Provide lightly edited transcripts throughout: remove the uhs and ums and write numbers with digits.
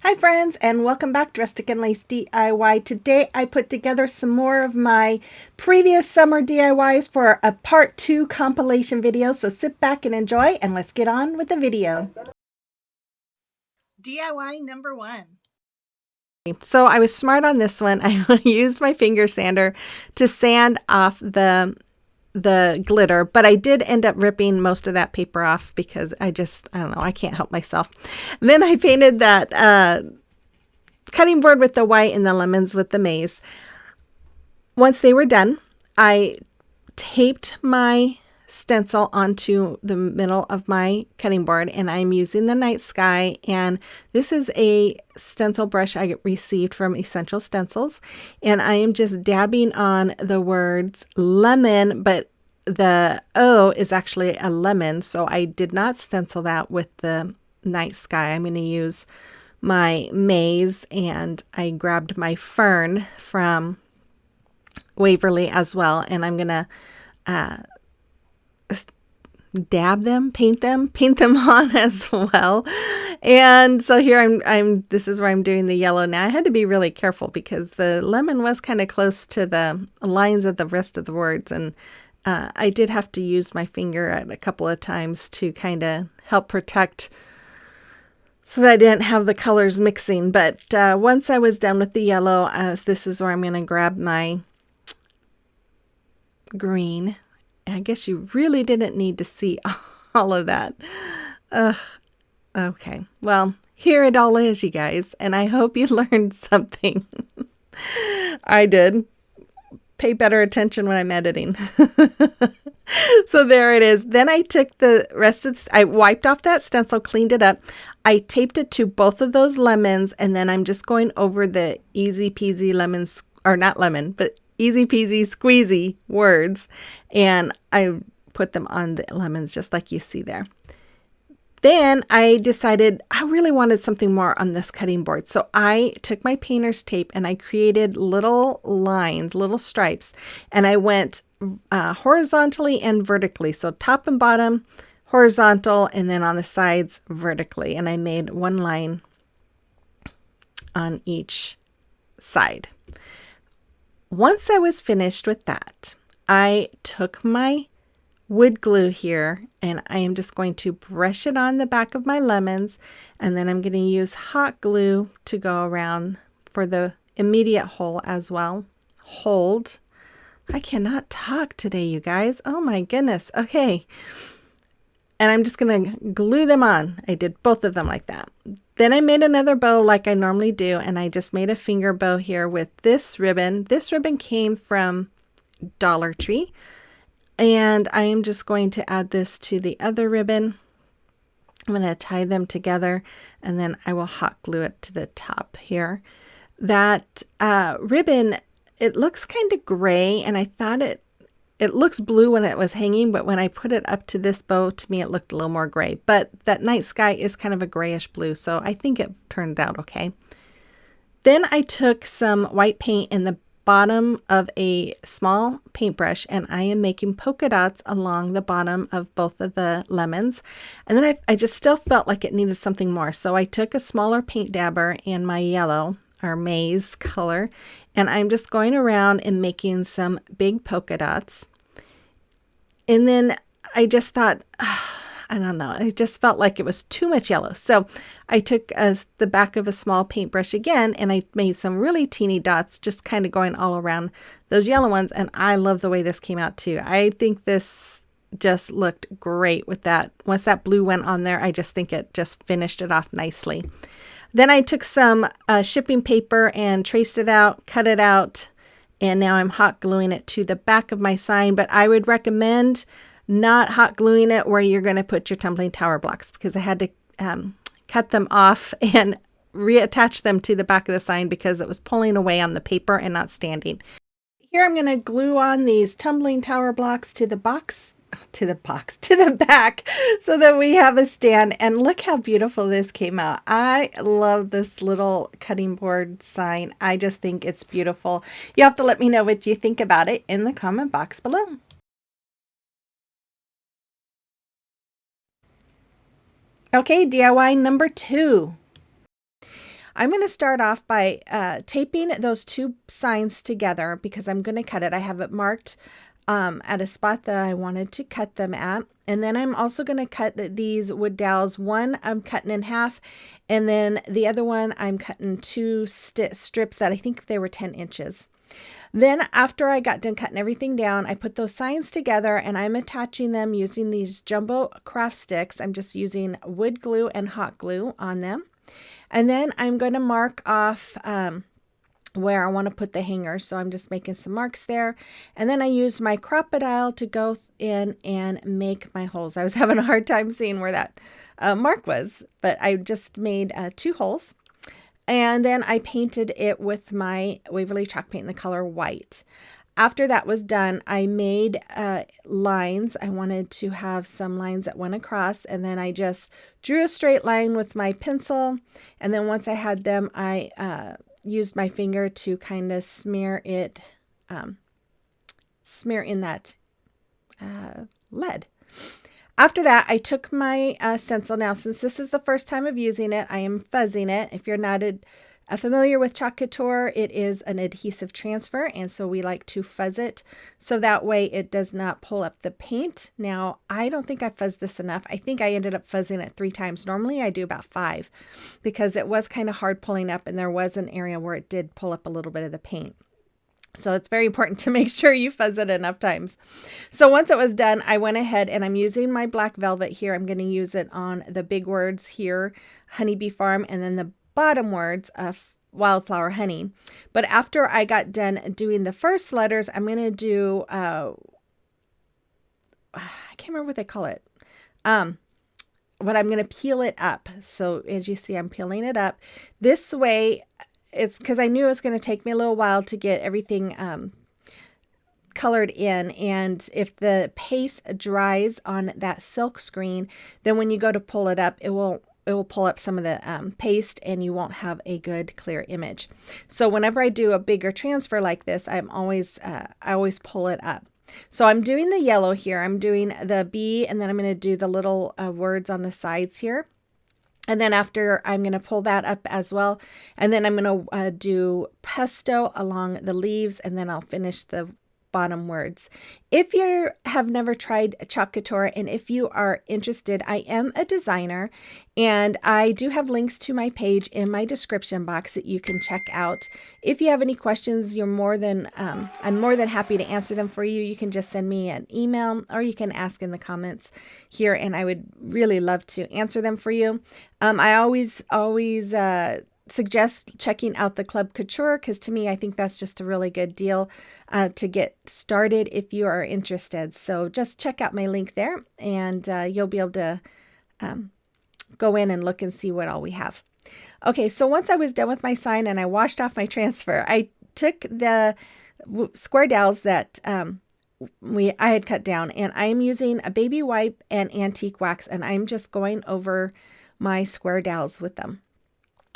Hi friends, and welcome back to Rustic and Lace DIY. Today I put together some more of my previous summer DIYs for a part 2 compilation video, so sit back and enjoy and let's get on with the video. DIY number 1. So I was smart on this one. I used my finger sander to sand off the glitter, but I did end up ripping most of that paper off because I don't know, I can't help myself. And then I painted that cutting board with the white and the lemons with the maize. Once they were done, I taped my stencil onto the middle of my cutting board, and I'm using the night sky, and this is a stencil brush I received from Essential Stencils, and I am just dabbing on the words lemon, but the O is actually a lemon, so I did not stencil that with the night sky. I'm going to use my maize, and I grabbed my fern from Waverly as well, and I'm gonna dab them, paint them on as well. And so here this is where I'm doing the yellow. Now I had to be really careful because the lemon was kind of close to the lines of the rest of the words, and I did have to use my finger at a couple of times to kind of help protect so that I didn't have the colors mixing. But once I was done with the yellow, this is where I'm going to grab my green. I guess you really didn't need to see all of that. Okay, well, here it all is, you guys, and I hope you learned something. I did. Pay better attention when I'm editing. So there it is. Then I took the rest of I wiped off that stencil, cleaned it up. I taped it to both of those lemons, and then I'm just going over the easy peasy lemons, or not lemon, but easy peasy squeezy words, and I put them on the lemons just like you see there. Then I decided I really wanted something more on this cutting board. So I took my painter's tape and I created little lines, little stripes, and I went horizontally and vertically. So top and bottom horizontal, and then on the sides vertically. And I made one line on each side. Once I was finished with that, I took my wood glue here, and I am just going to brush it on the back of my lemons, and then I'm going to use hot glue to go around for the immediate hole as well. Hold. I cannot talk today, you guys. Oh my goodness. Okay. And I'm just going to glue them on. I did both of them like that. Then I made another bow like I normally do, and I just made a finger bow here with this ribbon. This ribbon came from Dollar Tree. And I am just going to add this to the other ribbon. I'm going to tie them together, and then I will hot glue it to the top here. That ribbon, it looks kind of gray, and I thought it looks blue when it was hanging, but when I put it up to this bow, to me it looked a little more gray. But that night sky is kind of a grayish blue, so I think it turned out okay. Then I took some white paint in the bottom of a small paintbrush, and I am making polka dots along the bottom of both of the lemons. And then I just still felt like it needed something more, so I took a smaller paint dabber and my yellow or maize color, and I'm just going around and making some big polka dots. And then I just thought, I don't know, it just felt like it was too much yellow. So I took the back of a small paintbrush again, and I made some really teeny dots, just kind of going all around those yellow ones. And I love the way this came out too. I think this just looked great with that. Once that blue went on there, I just think it just finished it off nicely. Then I took some shipping paper and traced it out, cut it out, and now I'm hot gluing it to the back of my sign. But I would recommend not hot gluing it where you're going to put your tumbling tower blocks, because I had to cut them off and reattach them to the back of the sign because it was pulling away on the paper and not standing. Here I'm going to glue on these tumbling tower blocks to the back so that we have a stand. And look how beautiful this came out. I love this little cutting board sign. I just think it's beautiful. You have to let me know what you think about it in the comment box below. Okay, DIY number 2. I'm going to start off by taping those two signs together because I'm going to cut it. I have it marked at a spot that I wanted to cut them at. And then I'm also going to cut these wood dowels. One I'm cutting in half, and then the other one I'm cutting two strips that I think they were 10 inches. Then after I got done cutting everything down, I put those signs together and I'm attaching them using these jumbo craft sticks. I'm just using wood glue and hot glue on them. And then I'm going to mark off where I want to put the hanger. So I'm just making some marks there. And then I use my crocodile to go in and make my holes. I was having a hard time seeing where that mark was, but I just made 2 holes. And then I painted it with my Waverly chalk paint in the color white. After that was done, I made lines. I wanted to have some lines that went across, and then I just drew a straight line with my pencil. And then once I had them, I used my finger to kind of smear in that lead. After that, I took my stencil. Now, since this is the first time of using it, I am fuzzing it. If you're not familiar with Chalk Couture, it is an adhesive transfer, and so we like to fuzz it so that way it does not pull up the paint. Now, I don't think I fuzzed this enough. I think I ended up fuzzing it 3 times. Normally, I do about 5 because it was kind of hard pulling up, and there was an area where it did pull up a little bit of the paint. So it's very important to make sure you fuzz it enough times. So once it was done, I went ahead and I'm using my black velvet here. I'm going to use it on the big words here, Honeybee Farm, and then the bottom words of Wildflower Honey. But after I got done doing the first letters, I'm going to do, I can't remember what they call it. But I'm going to peel it up. So as you see, I'm peeling it up. This way, it's because I knew it was going to take me a little while to get everything colored in. And if the paste dries on that silk screen, then when you go to pull it up, it will pull up some of the paste and you won't have a good clear image. So whenever I do a bigger transfer like this, I always pull it up. So I'm doing the yellow here. I'm doing the B, and then I'm going to do the little words on the sides here. And then after, I'm going to pull that up as well. And then I'm going to do pesto along the leaves, and then I'll finish the bottom words. If you have never tried Chalk Couture, and if you are interested, I am a designer, and I do have links to my page in my description box that you can check out. If you have any questions, I'm more than happy to answer them for you. You can just send me an email, or you can ask in the comments here, and I would really love to answer them for you. I always suggest checking out the Club Couture, because to me, I think that's just a really good deal to get started if you are interested. So just check out my link there, and you'll be able to go in and look and see what all we have. Okay, so once I was done with my sign and I washed off my transfer, I took the square dowels that I had cut down, and I'm using a baby wipe and antique wax, and I'm just going over my square dowels with them.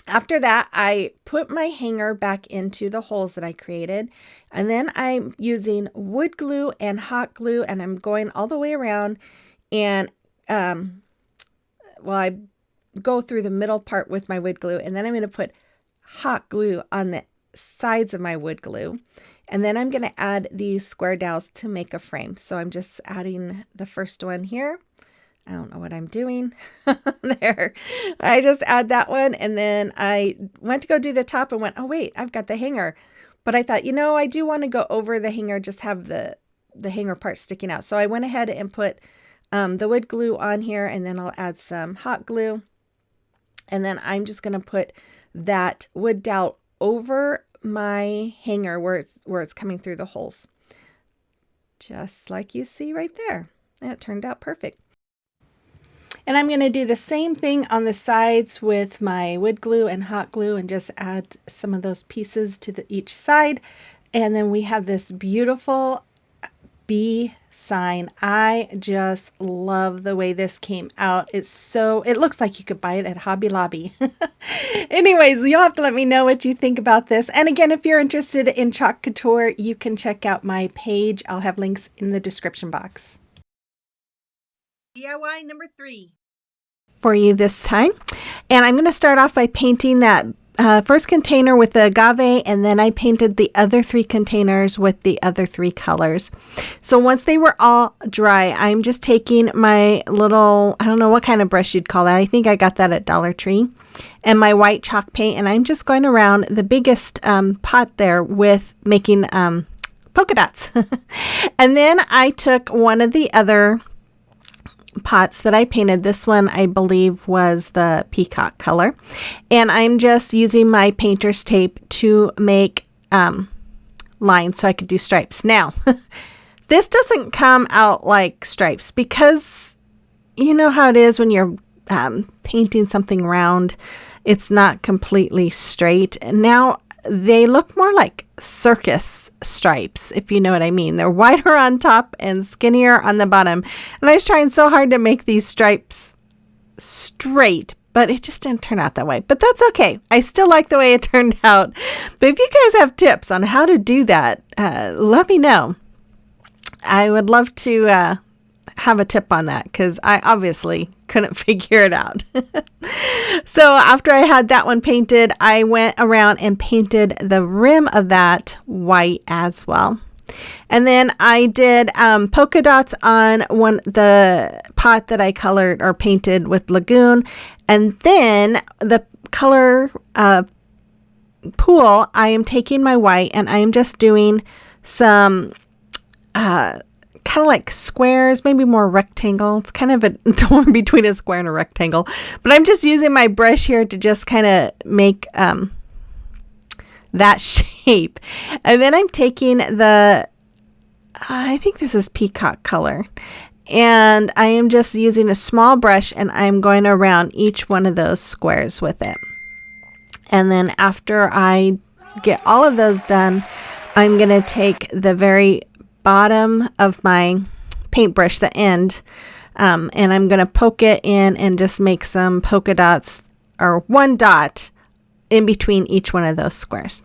After that, I put my hanger back into the holes that I created, and then I'm using wood glue and hot glue, and I'm going all the way around, and I go through the middle part with my wood glue, and then I'm going to put hot glue on the sides of my wood glue, and then I'm going to add these square dowels to make a frame. So I'm just adding the first one here. I don't know what I'm doing there. I just add that one, and then I went to go do the top and went, oh wait, I've got the hanger. But I thought, I do want to go over the hanger, just have the hanger part sticking out. So I went ahead and put the wood glue on here, and then I'll add some hot glue. And then I'm just going to put that wood dowel over my hanger where it's coming through the holes. Just like you see right there. And it turned out perfect. And I'm going to do the same thing on the sides with my wood glue and hot glue, and just add some of those pieces to each side. And then we have this beautiful bee sign. I just love the way this came out. It looks like you could buy it at Hobby Lobby. Anyways, you'll have to let me know what you think about this. And again, if you're interested in Chalk Couture, you can check out my page. I'll have links in the description box. DIY number 3 for you this time. And I'm going to start off by painting that first container with the agave, and then I painted the other 3 containers with the other 3 colors. So once they were all dry, I'm just taking my little, I don't know what kind of brush you'd call that. I think I got that at Dollar Tree, and my white chalk paint, and I'm just going around the biggest pot there with making polka dots. And then I took one of the other pots that I painted. This one I believe was the peacock color, and I'm just using my painter's tape to make lines so I could do stripes. Now this doesn't come out like stripes because you know how it is when you're painting something round, it's not completely straight, and now they look more like circus stripes, if you know what I mean. They're wider on top and skinnier on the bottom. And I was trying so hard to make these stripes straight, but it just didn't turn out that way. But that's okay. I still like the way it turned out. But if you guys have tips on how to do that, let me know. I would love to have a tip on that because I obviously couldn't figure it out. So after I had that one painted, I went around and painted the rim of that white as well. And then I did polka dots on the pot that I colored or painted with Lagoon. And then the color pool, I am taking my white and I am just doing some kind of like squares, maybe more rectangle. It's kind of a torn between a square and a rectangle, but I'm just using my brush here to just kind of make that shape. And then I'm taking the, I think this is peacock color, and I am just using a small brush and I'm going around each one of those squares with it. And then after I get all of those done, I'm going to take the very bottom of my paintbrush, the end, and I'm going to poke it in and just make some polka dots or one dot in between each one of those squares.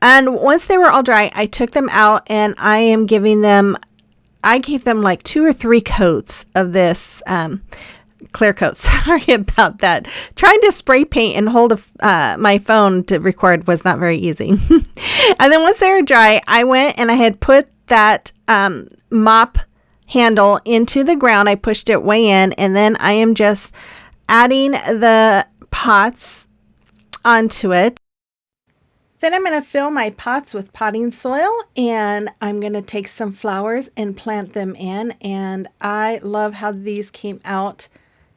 And once they were all dry, I took them out and I gave them like 2 or 3 coats of this clear coat. Sorry about that. Trying to spray paint and hold my phone to record was not very easy. And then once they were dry, I went and I had put that mop handle into the ground. I pushed it way in, and then I am just adding the pots onto it. Then I'm going to fill my pots with potting soil, and I'm going to take some flowers and plant them in, and I love how these came out.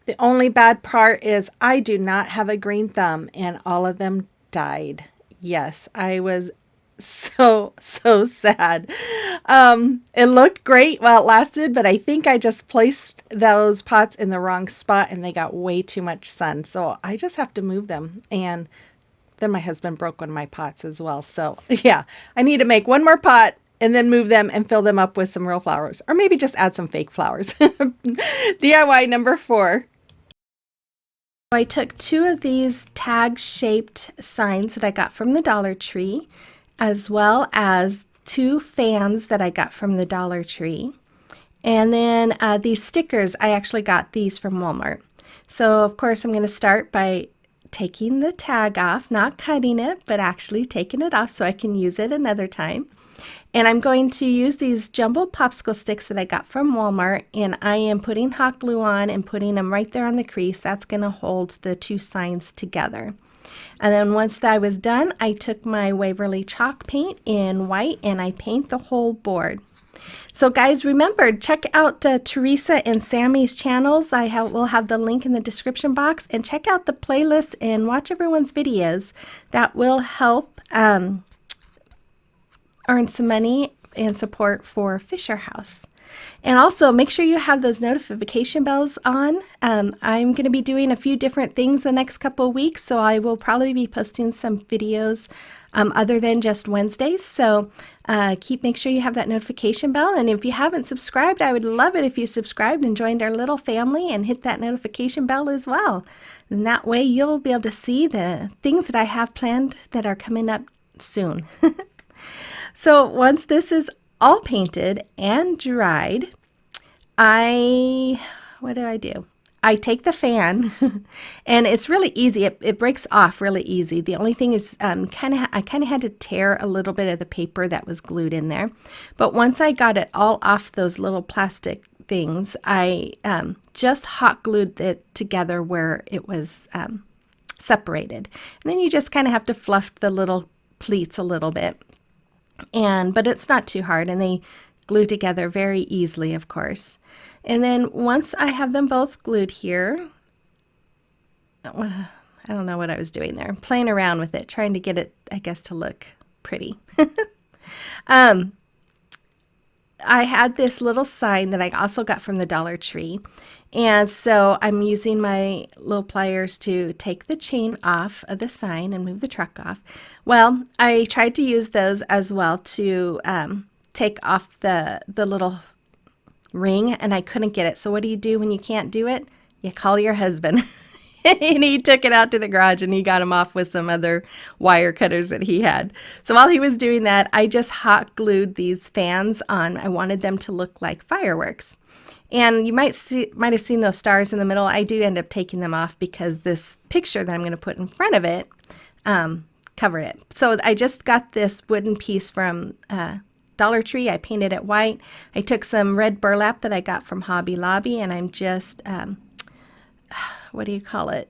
The only bad part is I do not have a green thumb, and all of them died. Yes, I was so sad. It looked great while it lasted, but I think I just placed those pots in the wrong spot and they got way too much sun, so I just have to move them. And then my husband broke one of my pots as well, so yeah, I need to make one more pot and then move them and fill them up with some real flowers, or maybe just add some fake flowers. DIY number 4. I took 2 of these tag shaped signs that I got from the Dollar Tree, as well as 2 fans that I got from the Dollar Tree. And then these stickers, I actually got these from Walmart. So of course I'm going to start by taking the tag off, not cutting it, but actually taking it off so I can use it another time. And I'm going to use these jumbo popsicle sticks that I got from Walmart, and I am putting hot glue on and putting them right there on the crease. That's going to hold the 2 signs together. And then once I was done, I took my Waverly chalk paint in white and I paint the whole board. So guys, remember, check out Teresa and Sammy's channels. Will have the link in the description box, and check out the playlist and watch everyone's videos. That will help earn some money and support for Fisher House. And also make sure you have those notification bells on. I'm going to be doing a few different things the next couple of weeks, so I will probably be posting some videos other than just Wednesdays. So make sure you have that notification bell. And if you haven't subscribed, I would love it if you subscribed and joined our little family and hit that notification bell as well. And that way you'll be able to see the things that I have planned that are coming up soon. So once this is all painted and dried, what do? I take the fan, and it's really easy. It breaks off really easy. The only thing is, I kind of had to tear a little bit of the paper that was glued in there. But once I got it all off those little plastic things, I just hot glued it together where it was separated. And then you just kind of have to fluff the little pleats a little bit. But it's not too hard, and they glue together very easily, of course. And then once I have them both glued here, I don't know what I was doing there, playing around with it, trying to get it, I guess, to look pretty. I had this little sign that I also got from the Dollar Tree. And so I'm using my little pliers to take the chain off of the sign and move the truck off. Well, I tried to use those as well to take off the little ring, and I couldn't get it. So what do you do when you can't do it? You call your husband. And he took it out to the garage, and he got him off with some other wire cutters that he had. So while he was doing that, I just hot glued these fans on. I wanted them to look like fireworks. And you might have seen those stars in the middle. I do end up taking them off because this picture that I'm going to put in front of it covered it. So I just got this wooden piece from Dollar Tree. I painted it white. I took some red burlap that I got from Hobby Lobby, and I'm just, what do you call it?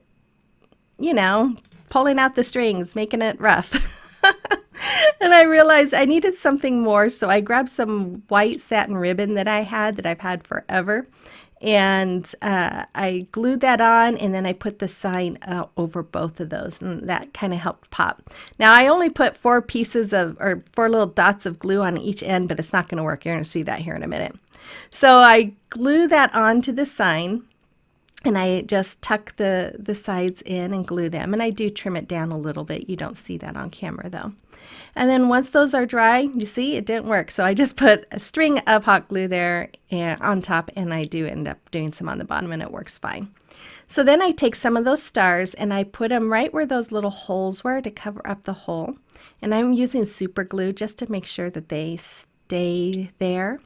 You know, pulling out the strings, making it rough. And I realized I needed something more, so I grabbed some white satin ribbon that I've had forever. And I glued that on, and then I put the sign over both of those, and that kind of helped pop. Now, I only put 4 little dots of glue on each end, but it's not going to work. You're going to see that here in a minute. So I glue that onto the sign, and I just tuck the sides in and glue them. And I do trim it down a little bit. You don't see that on camera, though. And then once those are dry, you see, it didn't work. So I just put a string of hot glue there on top, and I do end up doing some on the bottom, and it works fine. So then I take some of those stars, and I put them right where those little holes were to cover up the hole. And I'm using super glue just to make sure that they stay there.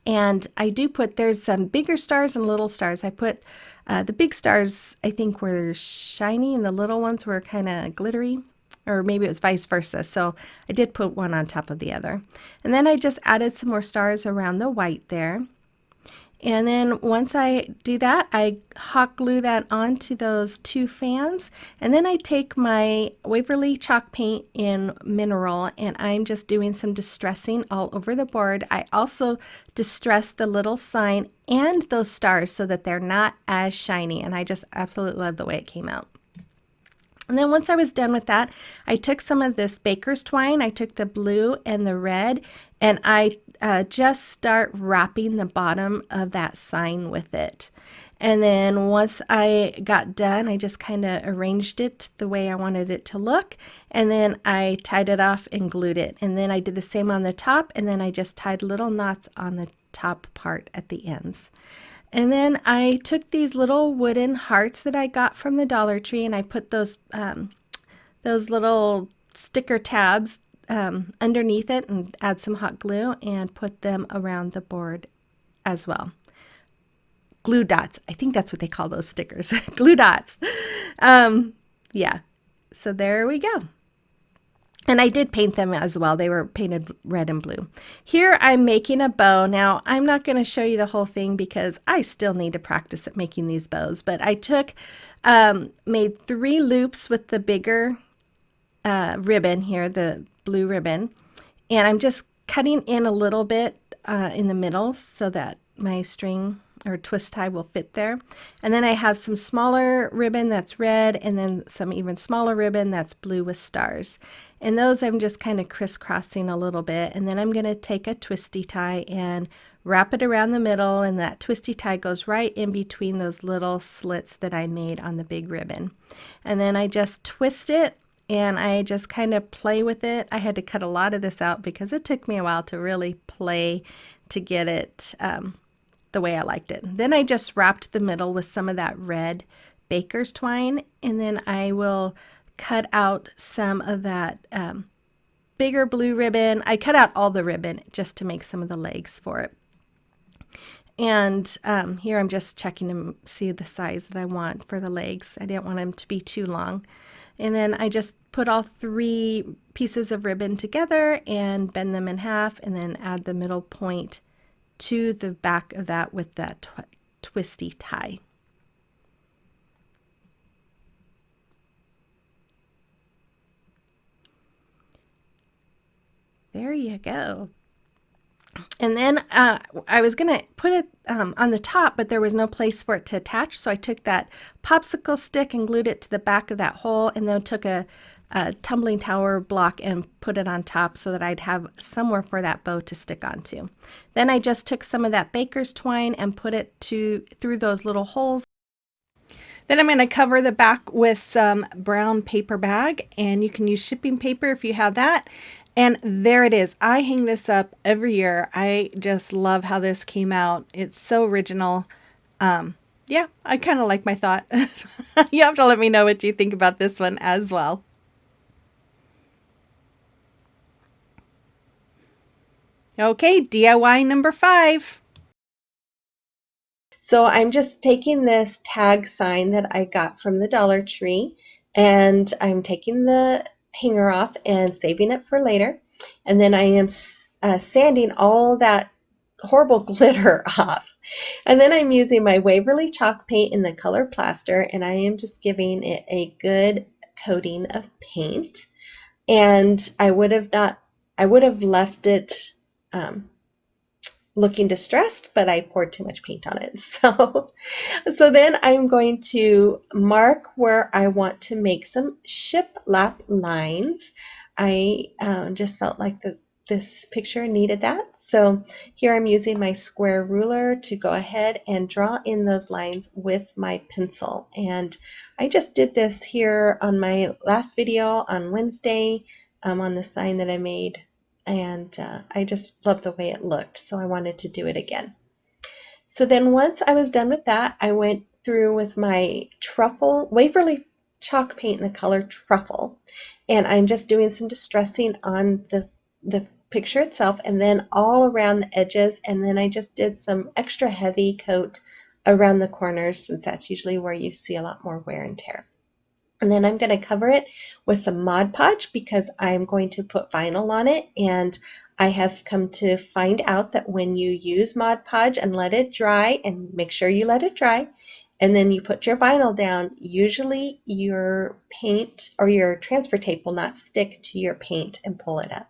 And I do there's some bigger stars and little stars. I put the big stars, I think, were shiny, and the little ones were kind of glittery. Or maybe it was vice versa. So I did put one on top of the other. And then I just added some more stars around the white there. And then once I do that, I hot glue that onto those 2 fans. And then I take my Waverly chalk paint in mineral, and I'm just doing some distressing all over the board. I also distress the little sign and those stars so that they're not as shiny. And I just absolutely love the way it came out. And then once I was done with that, I took some of this baker's twine. I took the blue and the red, and I just start wrapping the bottom of that sign with it. And then once I got done, I just kind of arranged it the way I wanted it to look. And then I tied it off and glued it. And then I did the same on the top, and then I just tied little knots on the top part at the ends. And then I took these little wooden hearts that I got from the Dollar Tree, and I put those little sticker tabs underneath it, and add some hot glue and put them around the board as well. Glue dots. I think that's what they call those stickers. Glue dots. Yeah. So there we go. And I did paint them as well. They were painted red and blue. Here I'm making a bow. Now, I'm not going to show you the whole thing because I still need to practice at making these bows. But I made 3 loops with the bigger ribbon here, the blue ribbon. And I'm just cutting in a little bit in the middle so that my string or twist tie will fit there. And then I have some smaller ribbon that's red, and then some even smaller ribbon that's blue with stars. And those I'm just kind of crisscrossing a little bit. And then I'm going to take a twisty tie and wrap it around the middle, and that twisty tie goes right in between those little slits that I made on the big ribbon. And then I just twist it, and I just kind of play with it. I had to cut a lot of this out because it took me a while to really play to get it the way I liked it. Then I just wrapped the middle with some of that red baker's twine, and then I will cut out some of that bigger blue ribbon. I cut out all the ribbon just to make some of the legs for it. And here I'm just checking to see the size that I want for the legs. I didn't want them to be too long. And then I just put all 3 pieces of ribbon together and bend them in half, and then add the middle point to the back of that with that twisty tie. There you go. And then I was going to put it on the top, but there was no place for it to attach. So I took that popsicle stick and glued it to the back of that hole, and then took a tumbling tower block and put it on top so that I'd have somewhere for that bow to stick onto. Then I just took some of that baker's twine and put it through those little holes. Then I'm going to cover the back with some brown paper bag, and you can use shipping paper if you have that. And there it is. I hang this up every year. I just love how this came out. It's so original. Yeah, I kind of like my thought. You have to let me know what you think about this one as well. Okay, DIY number 5. So I'm just taking this tag sign that I got from the Dollar Tree, and I'm taking the hanger off and saving it for later. And then I am sanding all that horrible glitter off. And then I'm using my Waverly chalk paint in the color plaster, and I am just giving it a good coating of paint. And I would have left it looking distressed, but I poured too much paint on it. So then I'm going to mark where I want to make some shiplap lines. I just felt like this picture needed that. So here I'm using my square ruler to go ahead and draw in those lines with my pencil. And I just did this here on my last video on Wednesday on the sign that I made. And I just loved the way it looked, so I wanted to do it again. So then once I was done with that, I went through with my Waverly chalk paint in the color truffle, and I'm just doing some distressing on the picture itself, and then all around the edges, and then I just did some extra heavy coat around the corners, since that's usually where you see a lot more wear and tear. And then I'm going to cover it with some Mod Podge because I'm going to put vinyl on it. And I have come to find out that when you use Mod Podge and let it dry, and make sure you let it dry, and then you put your vinyl down, usually your paint or your transfer tape will not stick to your paint and pull it up.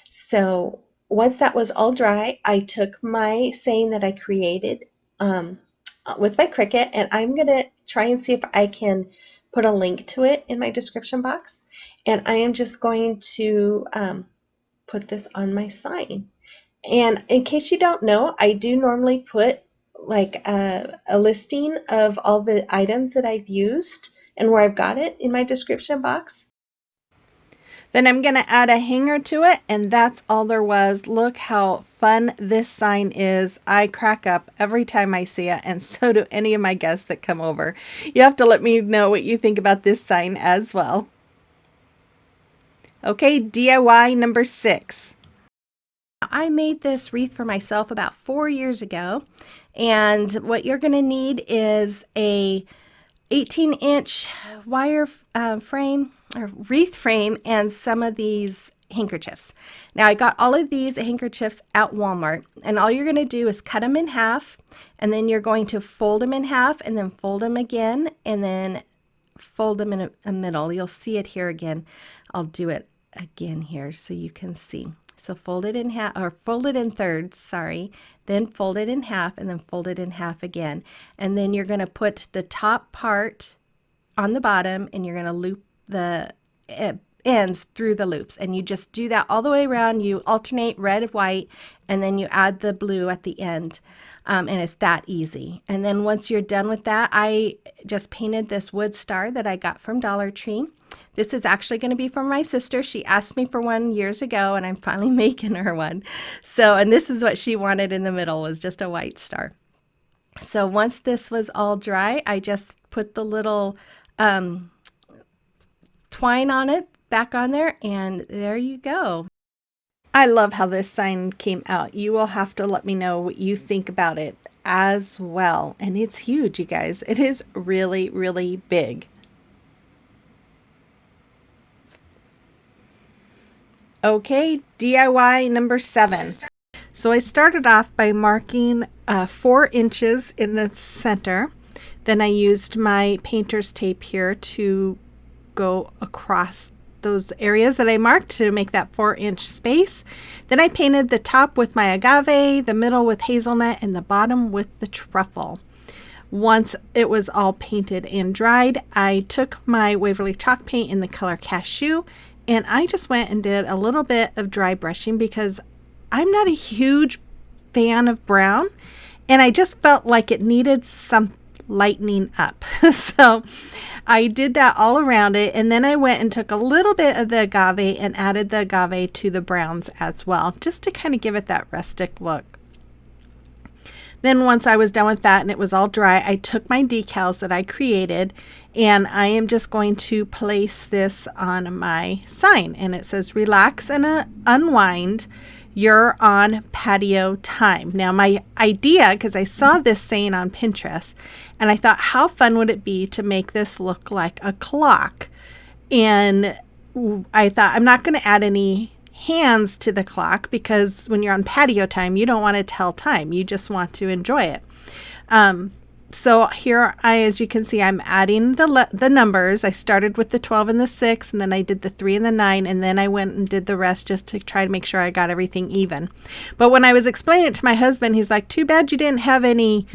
So once that was all dry, I took my saying that I created with my Cricut, and I'm going to try and see if I can put a link to it in my description box. And I am just going to put this on my sign. And in case you don't know, I do normally put like a listing of all the items that I've used and where I've got it in my description box. Then I'm going to add a hanger to it, and that's all there was. Look how fun this sign is. I crack up every time I see it, and so do any of my guests that come over. You have to let me know what you think about this sign as well. Okay, DIY number 6. I made this wreath for myself about 4 years ago, and what you're going to need is a 18-inch wire frame or wreath frame and some of these handkerchiefs. Now I got all of these handkerchiefs at Walmart, and all you're going to do is cut them in half, and then you're going to fold them in half and then fold them again and then fold them in a middle. You'll see it here again. I'll do it again here so you can see. So fold it in half, or fold it in thirds, sorry, then fold it in half and then fold it in half again. And then you're going to put the top part on the bottom, and you're going to loop the ends through the loops. And you just do that all the way around. You alternate red, white, and then you add the blue at the end. And it's that easy. And then once you're done with that, I just painted this wood star that I got from Dollar Tree. This is actually going to be for my sister. She asked me for one years ago, and I'm finally making her one. So, and this is what she wanted in the middle, was just a white star. So once this was all dry, I just put the little twine on it, back on there, and there you go. I love how this sign came out. You will have to let me know what you think about it as well. And it's huge, you guys. It is really, really big. Okay, DIY number 7. So I started off by marking 4 inches in the center. Then I used my painter's tape here to go across those areas that I marked to make that 4-inch space. Then I painted the top with my agave, the middle with hazelnut, and the bottom with the truffle. Once it was all painted and dried, I took my Waverly chalk paint in the color Cashew, and I just went and did a little bit of dry brushing because I'm not a huge fan of brown, and I just felt like it needed some lightening up. So I did that all around it, and then I went and took a little bit of the agave and added the agave to the browns as well, just to kind of give it that rustic look. Then once I was done with that and it was all dry, I took my decals that I created, and I am just going to place this on my sign, and it says relax and unwind, you're on patio time. Now my idea, because I saw this saying on Pinterest, and I thought how fun would it be to make this look like a clock. And I thought I'm not going to add any hands to the clock, because when you're on patio time, you don't want to tell time. You just want to enjoy it. So here as you can see, I'm adding the numbers. I started with the 12 and the 6, and then I did the 3 and the 9, and then I went and did the rest just to try to make sure I got everything even. But when I was explaining it to my husband, he's like, too bad you didn't have any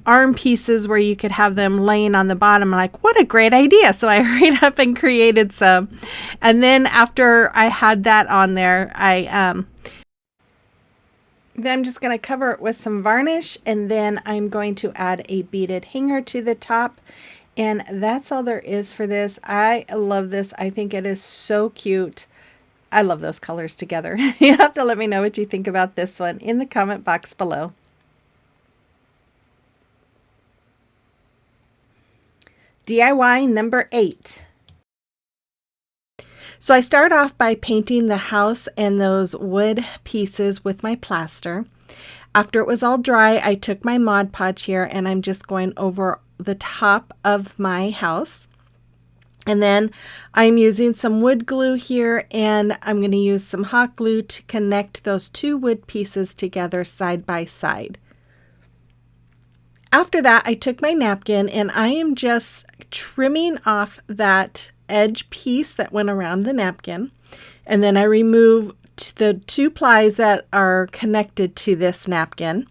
arm pieces where you could have them laying on the bottom. I'm like, what a great idea. So I hurried up and created some. And then after I had that on there, then I'm just going to cover it with some varnish, and then I'm going to add a beaded hanger to the top. And that's all there is for this. I love this. I think it is so cute. I love those colors together. You have to let me know what you think about this one in the comment box below. DIY number 8. So I start off by painting the house and those wood pieces with my plaster. After it was all dry, I took my Mod Podge here, and I'm just going over the top of my house. And then I'm using some wood glue here, and I'm going to use some hot glue to connect those 2 wood pieces together side by side. After that, I took my napkin, and I am just trimming off that edge piece that went around the napkin, and then I remove the 2 plies that are connected to this napkin,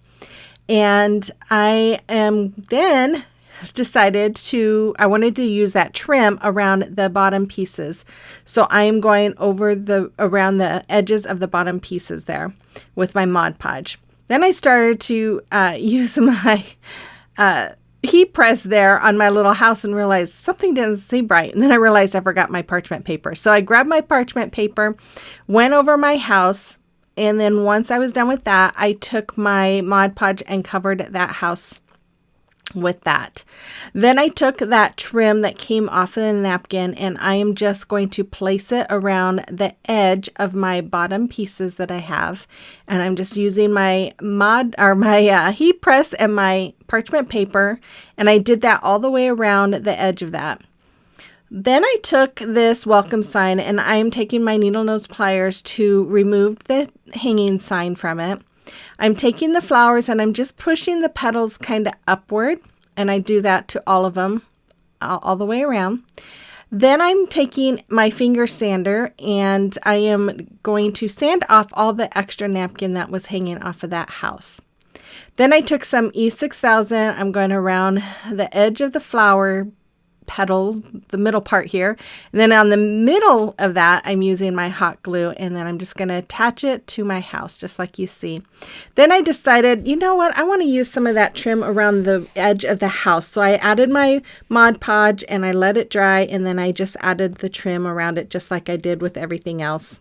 and I am then decided I wanted to use that trim around the bottom pieces, so I am going over around the edges of the bottom pieces there with my Mod Podge. Then I started to use my heat press there on my little house and realized something didn't seem right. And then I realized I forgot my parchment paper. So I grabbed my parchment paper, went over my house, and then once I was done with that, I took my Mod Podge and covered that house with that. Then I took that trim that came off of the napkin, and I am just going to place it around the edge of my bottom pieces that I have, and I'm just using my heat press and my parchment paper, and I did that all the way around the edge of that. Then I took this welcome sign, and I am taking my needle nose pliers to remove the hanging sign from it. I'm taking the flowers and I'm just pushing the petals kind of upward, and I do that to all of them all the way around. Then I'm taking my finger sander and I am going to sand off all the extra napkin that was hanging off of that house. Then I took some E6000. I'm going around the edge of the flower petal, the middle part here, and then on the middle of that I'm using my hot glue, and then I'm just going to attach it to my house just like you see. Then I decided, you know what, I want to use some of that trim around the edge of the house, so I added my Mod Podge and I let it dry, and then I just added the trim around it just like I did with everything else.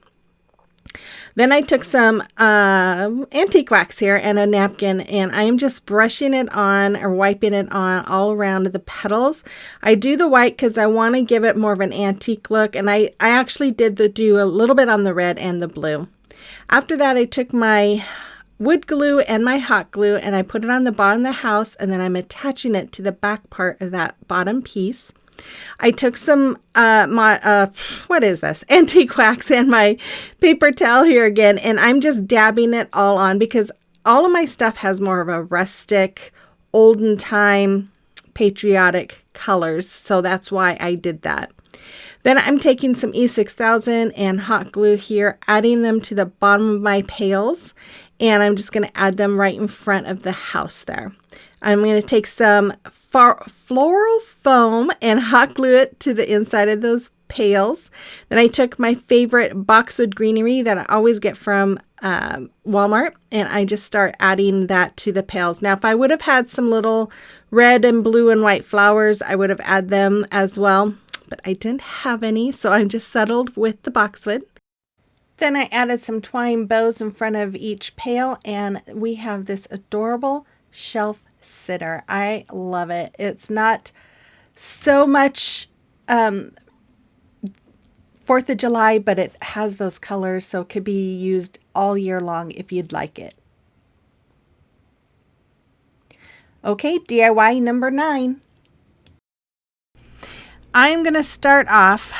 Then I took some antique wax here and a napkin, and I'm just brushing it on or wiping it on all around the petals. I do the white because I want to give it more of an antique look, and I actually did do a little bit on the red and the blue. After that, I took my wood glue and my hot glue, and I put it on the bottom of the house, and then I'm attaching it to the back part of that bottom piece. I took some what is this, antique wax and my paper towel here again, and I'm just dabbing it all on because all of my stuff has more of a rustic, olden time, patriotic colors, so that's why I did that. Then I'm taking some E6000 and hot glue here, adding them to the bottom of my pails, and I'm just going to add them right in front of the house there. I'm going to take some floral foam and hot glue it to the inside of those pails. Then I took my favorite boxwood greenery that I always get from Walmart, and I just start adding that to the pails. Now, if I would have had some little red and blue and white flowers, I would have added them as well, but I didn't have any, so I'm just settled with the boxwood. Then I added some twine bows in front of each pail, and we have this adorable shelf sitter. I love it. It's not so much 4th of July, but it has those colors, so it could be used all year long if you'd like it. Okay, DIY number 9. I'm going to start off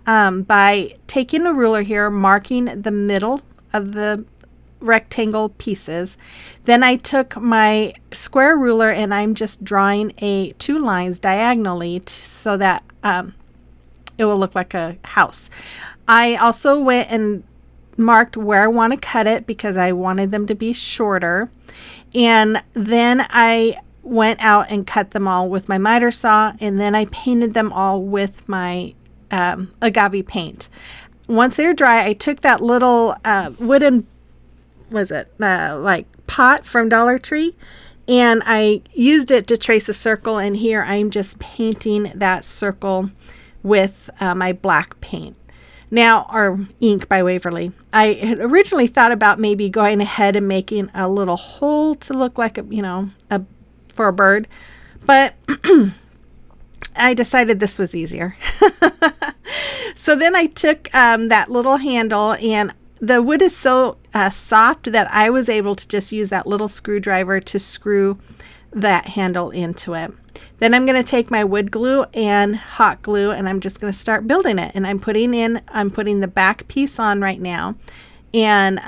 by taking a ruler here, marking the middle of the rectangle pieces. Then I took my square ruler and I'm just drawing 2 lines diagonally so that it will look like a house. I also went and marked where I want to cut it because I wanted them to be shorter. And then I went out and cut them all with my miter saw, and then I painted them all with my agave paint. Once they're dry, I took that little wooden, like pot from Dollar Tree, and I used it to trace a circle, and here I'm just painting that circle with my black paint. Now, or ink by Waverly. I had originally thought about maybe going ahead and making a little hole to look like for a bird, but I decided this was easier. So then I took that little handle, and the wood is so soft that I was able to just use that little screwdriver to screw that handle into it. Then I'm going to take my wood glue and hot glue, and I'm just going to start building it. And I'm putting the back piece on right now. And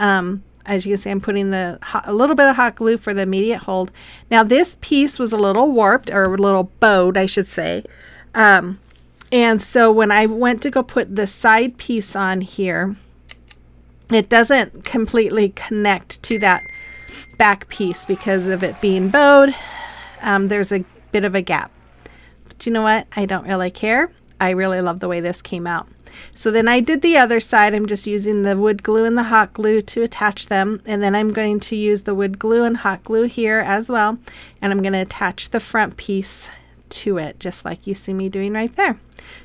as you can see, I'm putting a little bit of hot glue for the immediate hold. Now this piece was a little warped, or a little bowed, I should say. And so when I went to go put the side piece on here, it doesn't completely connect to that back piece because of it being bowed. There's a bit of a gap. But you know what? I don't really care. I really love the way this came out. So then I did the other side. I'm just using the wood glue and the hot glue to attach them. And then I'm going to use the wood glue and hot glue here as well. And I'm going to attach the front piece to it, just like you see me doing right there.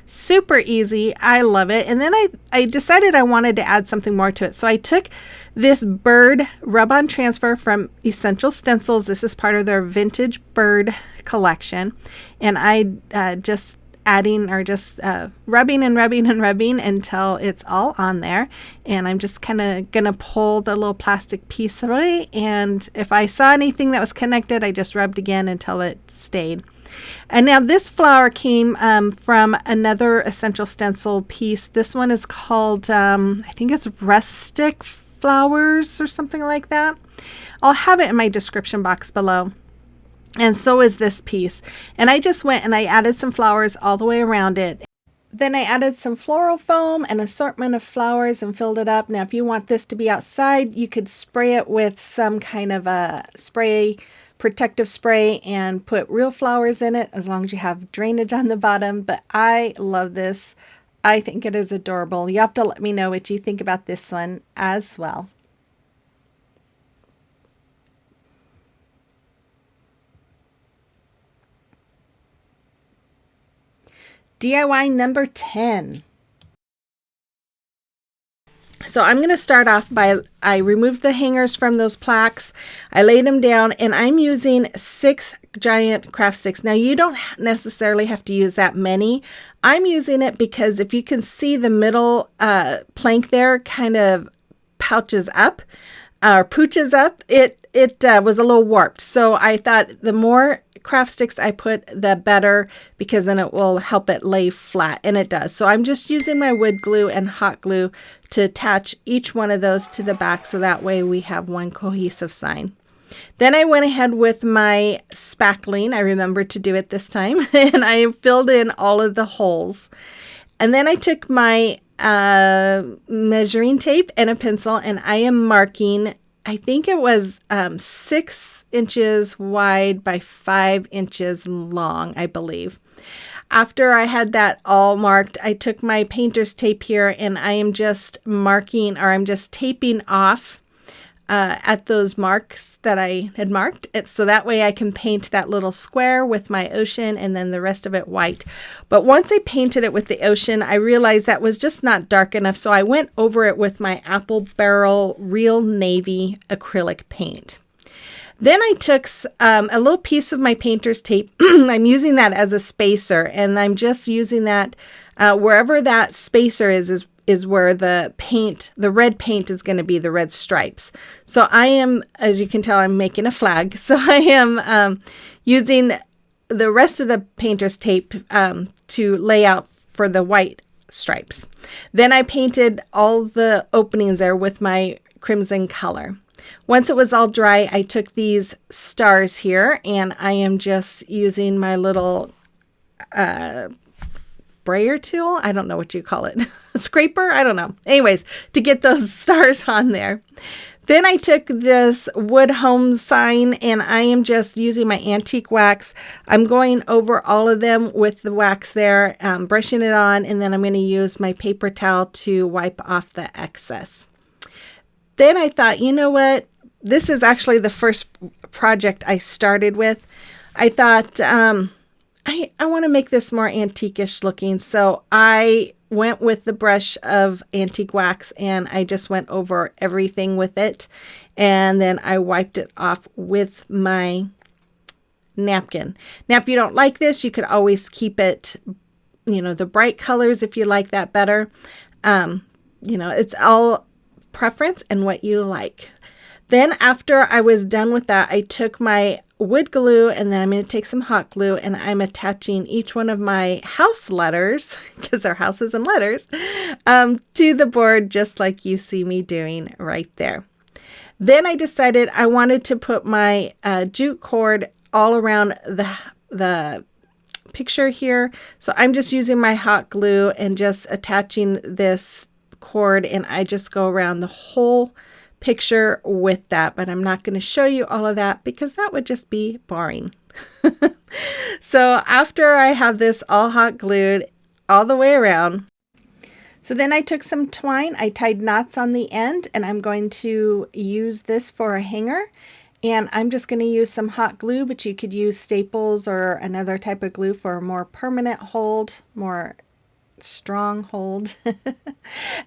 Super easy. I love it. And then I decided I wanted to add something more to it. So I took this bird rub-on transfer from Essential Stencils. This is part of their vintage bird collection. And I just adding or just rubbing and rubbing and rubbing until it's all on there. And I'm just kind of going to pull the little plastic piece away. And if I saw anything that was connected, I just rubbed again until it stayed. And now this flower came from another Essential Stencil piece. This one is called, I think it's Rustic Flowers or something like that. I'll have it in my description box below. And so is this piece. And I just went and I added some flowers all the way around it. Then I added some floral foam, an assortment of flowers, and filled it up. Now, if you want this to be outside, you could spray it with some kind of a protective spray and put real flowers in it, as long as you have drainage on the bottom. But I love this. I think it is adorable. You have to let me know what you think about this one as well. DIY number 10. So I'm going to start off by, I removed the hangers from those plaques. I laid them down, and I'm using 6 giant craft sticks. Now you don't necessarily have to use that many. I'm using it because if you can see the middle plank there kind of pouches up or pooches up, it was a little warped. So I thought the more craft sticks I put, the better, because then it will help it lay flat, and it does. So I'm just using my wood glue and hot glue to attach each one of those to the back, so that way we have one cohesive sign. Then I went ahead with my spackling. I remembered to do it this time, and I filled in all of the holes. And then I took my measuring tape and a pencil, and I am marking, I think it was 6 inches wide by 5 inches long, I believe. After I had that all marked, I took my painter's tape here, and I am just marking, or I'm just taping off at those marks that I had marked. So that way I can paint that little square with my ocean and then the rest of it white. But once I painted it with the ocean, I realized that was just not dark enough. So I went over it with my Apple Barrel Real Navy acrylic paint. Then I took a little piece of my painter's tape. I'm using that as a spacer, and I'm just using that wherever that spacer is where the paint, the red paint is going to be the red stripes. So I am, as you can tell, I'm making a flag. So I am using the rest of the painter's tape to lay out for the white stripes. Then I painted all the openings there with my crimson color. Once it was all dry, I took these stars here, and I am just using my little brayer tool. I don't know what you call it. Scraper? I don't know. Anyways, to get those stars on there. Then I took this wood home sign, and I am just using my antique wax. I'm going over all of them with the wax there, brushing it on, and then I'm going to use my paper towel to wipe off the excess. Then I thought, you know what? This is actually the first project I started with. I thought, I want to make this more antique-ish looking. So I went with the brush of antique wax, and I just went over everything with it. And then I wiped it off with my napkin. Now, if you don't like this, you could always keep it, the bright colors if you like that better. It's all preference and what you like. Then after I was done with that, I took my wood glue, and then I'm going to take some hot glue, and I'm attaching each one of my house letters, because they're houses and letters, to the board, just like you see me doing right there. Then I decided I wanted to put my jute cord all around the picture here. So I'm just using my hot glue and just attaching this cord, and I just go around the whole picture with that, but I'm not going to show you all of that because that would just be boring. So after I have this all hot glued all the way around, so then I took some twine, I tied knots on the end, and I'm going to use this for a hanger. And I'm just going to use some hot glue, but you could use staples or another type of glue for a more permanent hold, more strong hold.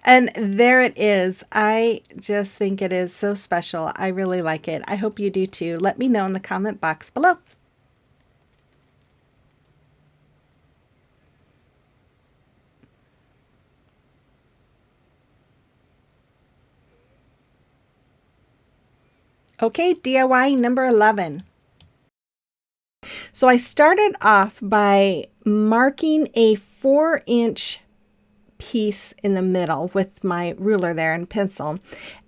And there it is. I just think it is so special. I really like it. I hope you do too. Let me know in the comment box below. Okay, DIY number 11. So I started off by marking a 4-inch piece in the middle with my ruler there and pencil,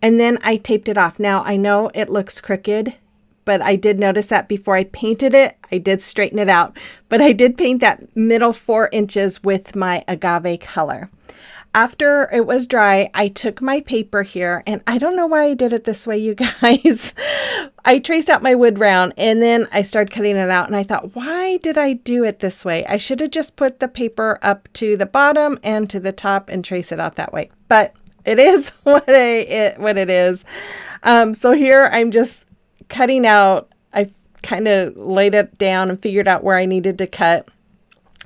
and then I taped it off. Now I know it looks crooked, but I did notice that before I painted it. I did straighten it out, but I did paint that middle 4 inches with my agave color. After it was dry, I took my paper here, and I don't know why I did it this way, you guys. I traced out my wood round, and then I started cutting it out, and I thought, why did I do it this way? I should have just put the paper up to the bottom and to the top and trace it out that way. But it is what it is. So here I'm just cutting out. I kind of laid it down and figured out where I needed to cut.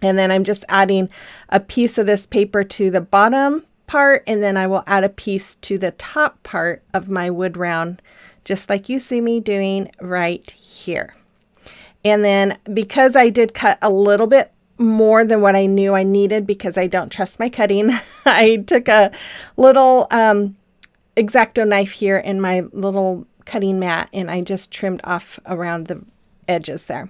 And then I'm just adding a piece of this paper to the bottom part, and then I will add a piece to the top part of my wood round, just like you see me doing right here. And then because I did cut a little bit more than what I knew I needed because I don't trust my cutting, I took a little X-Acto knife here in my little cutting mat, and I just trimmed off around the edges there.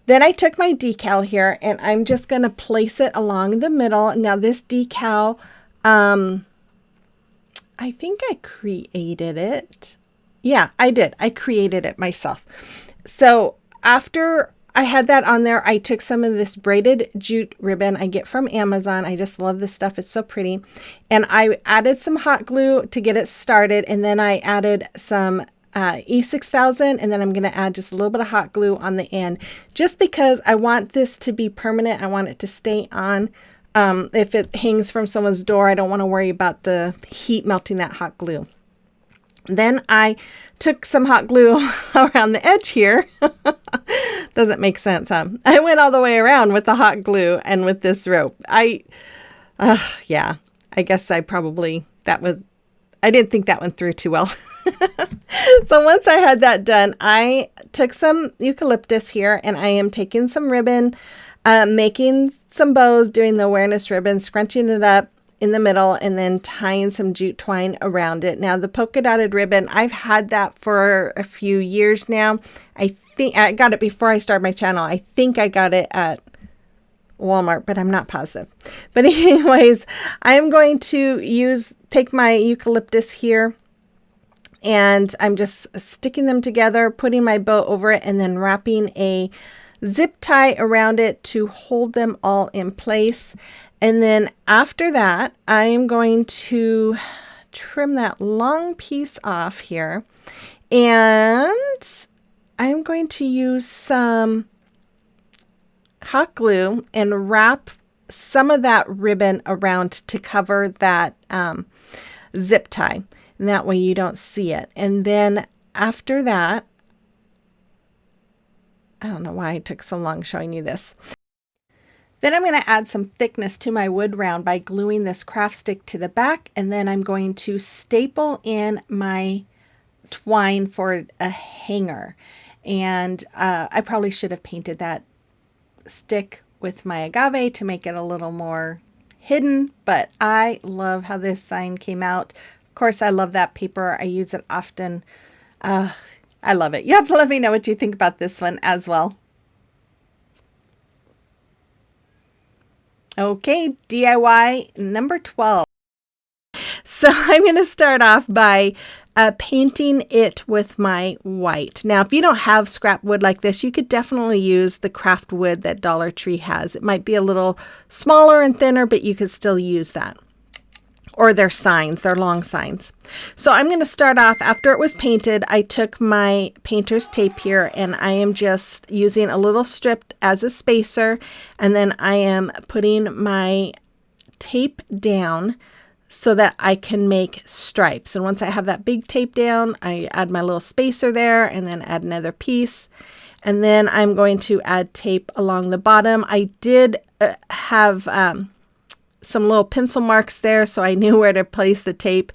Then I took my decal here, and I'm just going to place it along the middle. Now this decal, I think I created it. Yeah, I did. I created it myself. So after I had that on there, I took some of this braided jute ribbon I get from Amazon. I just love this stuff. It's so pretty. And I added some hot glue to get it started. And then I added some E6000, and then I'm going to add just a little bit of hot glue on the end, just because I want this to be permanent. I want it to stay on. If it hangs from someone's door, I don't want to worry about the heat melting that hot glue. Then I took some hot glue around the edge here. Doesn't make sense, huh? I went all the way around with the hot glue and with this rope. Yeah, I guess I didn't think that one through too well. So once I had that done, I took some eucalyptus here, and I am taking some ribbon, making some bows, doing the awareness ribbon, scrunching it up in the middle, and then tying some jute twine around it. Now the polka dotted ribbon, I've had that for a few years now. I think I got it before I started my channel. I think I got it at Walmart, but I'm not positive. But anyways, I'm going to take my eucalyptus here, and I'm just sticking them together, putting my bow over it, and then wrapping a zip tie around it to hold them all in place. And then after that, I am going to trim that long piece off here, and I'm going to use some hot glue and wrap some of that ribbon around to cover that zip tie. And that way you don't see it. And then after that, I don't know why I took so long showing you this. Then I'm going to add some thickness to my wood round by gluing this craft stick to the back, and then I'm going to staple in my twine for a hanger. And I probably should have painted that stick with my agave to make it a little more hidden, but I love how this sign came out. Of course, I love that paper. I use it often. I love it. You have to let me know what you think about this one as well. Okay, DIY number 12. So I'm going to start off by painting it with my white. Now, if you don't have scrap wood like this, you could definitely use the craft wood that Dollar Tree has. It might be a little smaller and thinner, but you could still use that. Or their signs, their long signs. So I'm going to start off, after it was painted, I took my painter's tape here, and I am just using a little strip as a spacer, and then I am putting my tape down so that I can make stripes. And once I have that big tape down, I add my little spacer there, and then add another piece. And then I'm going to add tape along the bottom. I did have some little pencil marks there, so I knew where to place the tape.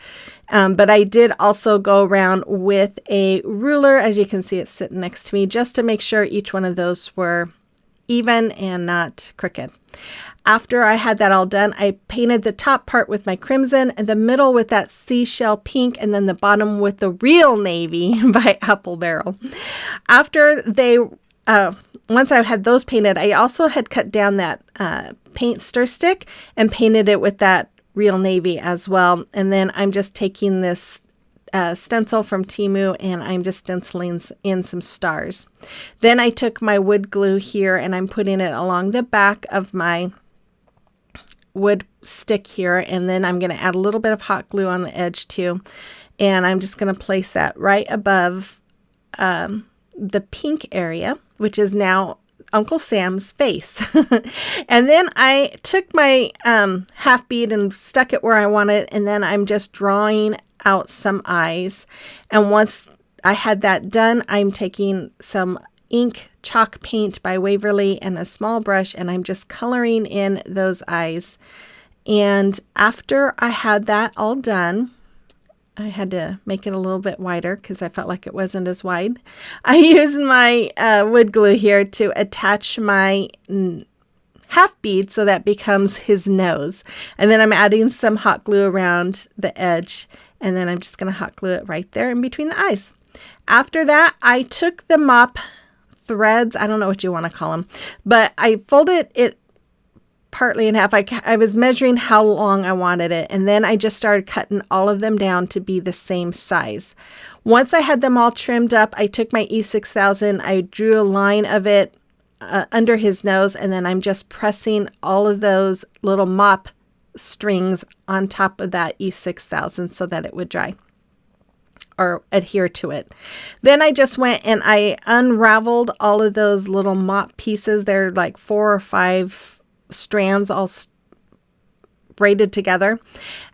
But I did also go around with a ruler. As you can see, it's sitting next to me, just to make sure each one of those were even and not crooked. After I had that all done, I painted the top part with my crimson, and the middle with that seashell pink, and then the bottom with the real navy by Apple Barrel. After they once I had those painted, I also had cut down that paint stir stick and painted it with that real navy as well. And then I'm just taking this stencil from Temu, and I'm just stenciling in some stars. Then I took my wood glue here, and I'm putting it along the back of my wood stick here, and then I'm going to add a little bit of hot glue on the edge too, and I'm just going to place that right above the pink area, which is now Uncle Sam's face. And then I took my half bead and stuck it where I want it, and then I'm just drawing out some eyes. And once I had that done, I'm taking some ink chalk paint by Waverly and a small brush, and I'm just coloring in those eyes. And after I had that all done, I had to make it a little bit wider because I felt like it wasn't as wide. I used my wood glue here to attach my half bead so that becomes his nose. And then I'm adding some hot glue around the edge, and then I'm just going to hot glue it right there in between the eyes. After that, I took the mop threads, I don't know what you want to call them, but I folded it partly in half. I was measuring how long I wanted it, and then I just started cutting all of them down to be the same size. Once I had them all trimmed up, I took my E6000, I drew a line of it under his nose, and then I'm just pressing all of those little mop strings on top of that E6000 so that it would dry or adhere to it. Then I just went and I unraveled all of those little mop pieces. They're like 4 or 5 strands all braided together.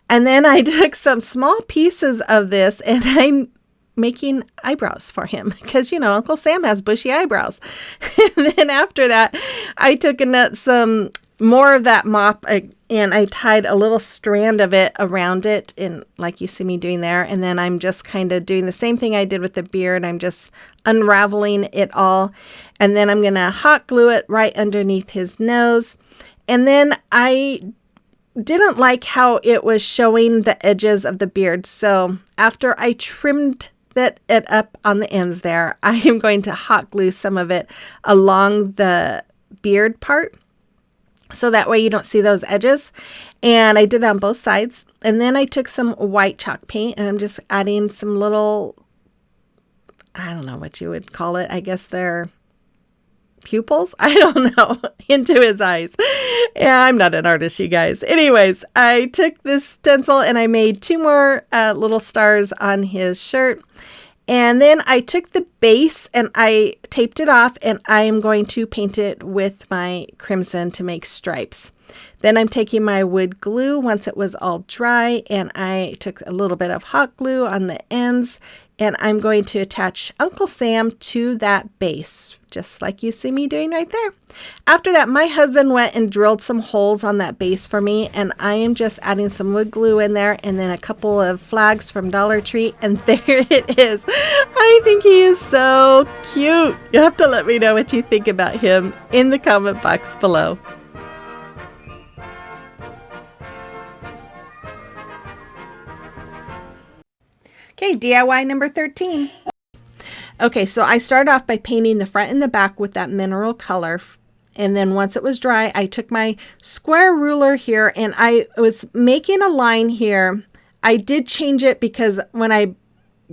And then I took some small pieces of this and I'm making eyebrows for him because, you know, Uncle Sam has bushy eyebrows. And then after that, I took some more of that mop and I tied a little strand of it around it, in like you see me doing there. And then I'm just kind of doing the same thing I did with the beard. I'm just unraveling it all. And then I'm going to hot glue it right underneath his nose. And then I didn't like how it was showing the edges of the beard. So after I trimmed it up on the ends there, I am going to hot glue some of it along the beard part, so that way you don't see those edges. And I did that on both sides. And then I took some white chalk paint and I'm just adding some little, I don't know what you would call it. I guess they're pupils, I don't know, into his eyes. Yeah, I'm not an artist, you guys. Anyways, I took this stencil and I made 2 more little stars on his shirt. And then I took the base and I taped it off, and I am going to paint it with my crimson to make stripes. Then I'm taking my wood glue once it was all dry, and I took a little bit of hot glue on the ends, and I'm going to attach Uncle Sam to that base, just like you see me doing right there. After that, my husband went and drilled some holes on that base for me, and I am just adding some wood glue in there and then a couple of flags from Dollar Tree, and there it is. I think he is so cute. You'll have to let me know what you think about him in the comment box below. Okay, DIY number 13. Okay, so I started off by painting the front and the back with that mineral color. And then once it was dry, I took my square ruler here and I was making a line here. I did change it because when I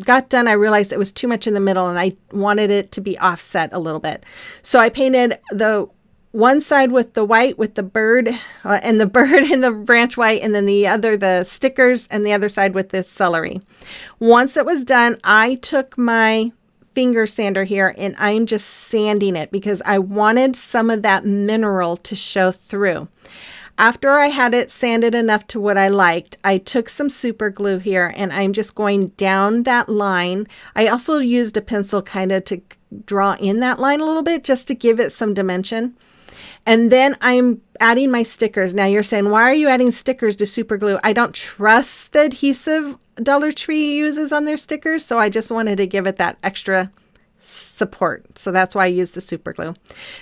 got done, I realized it was too much in the middle and I wanted it to be offset a little bit. So I painted the one side with the white with the bird and the bird and the branch white, and then the stickers, and the other side with the celery. Once it was done, I took my finger sander here and I'm just sanding it because I wanted some of that mineral to show through. After I had it sanded enough to what I liked, I took some super glue here and I'm just going down that line. I also used a pencil kind of to draw in that line a little bit just to give it some dimension. And then I'm adding my stickers. Now you're saying, why are you adding stickers to super glue? I don't trust the adhesive Dollar Tree uses on their stickers, so I just wanted to give it that extra support. So that's why I used the super glue.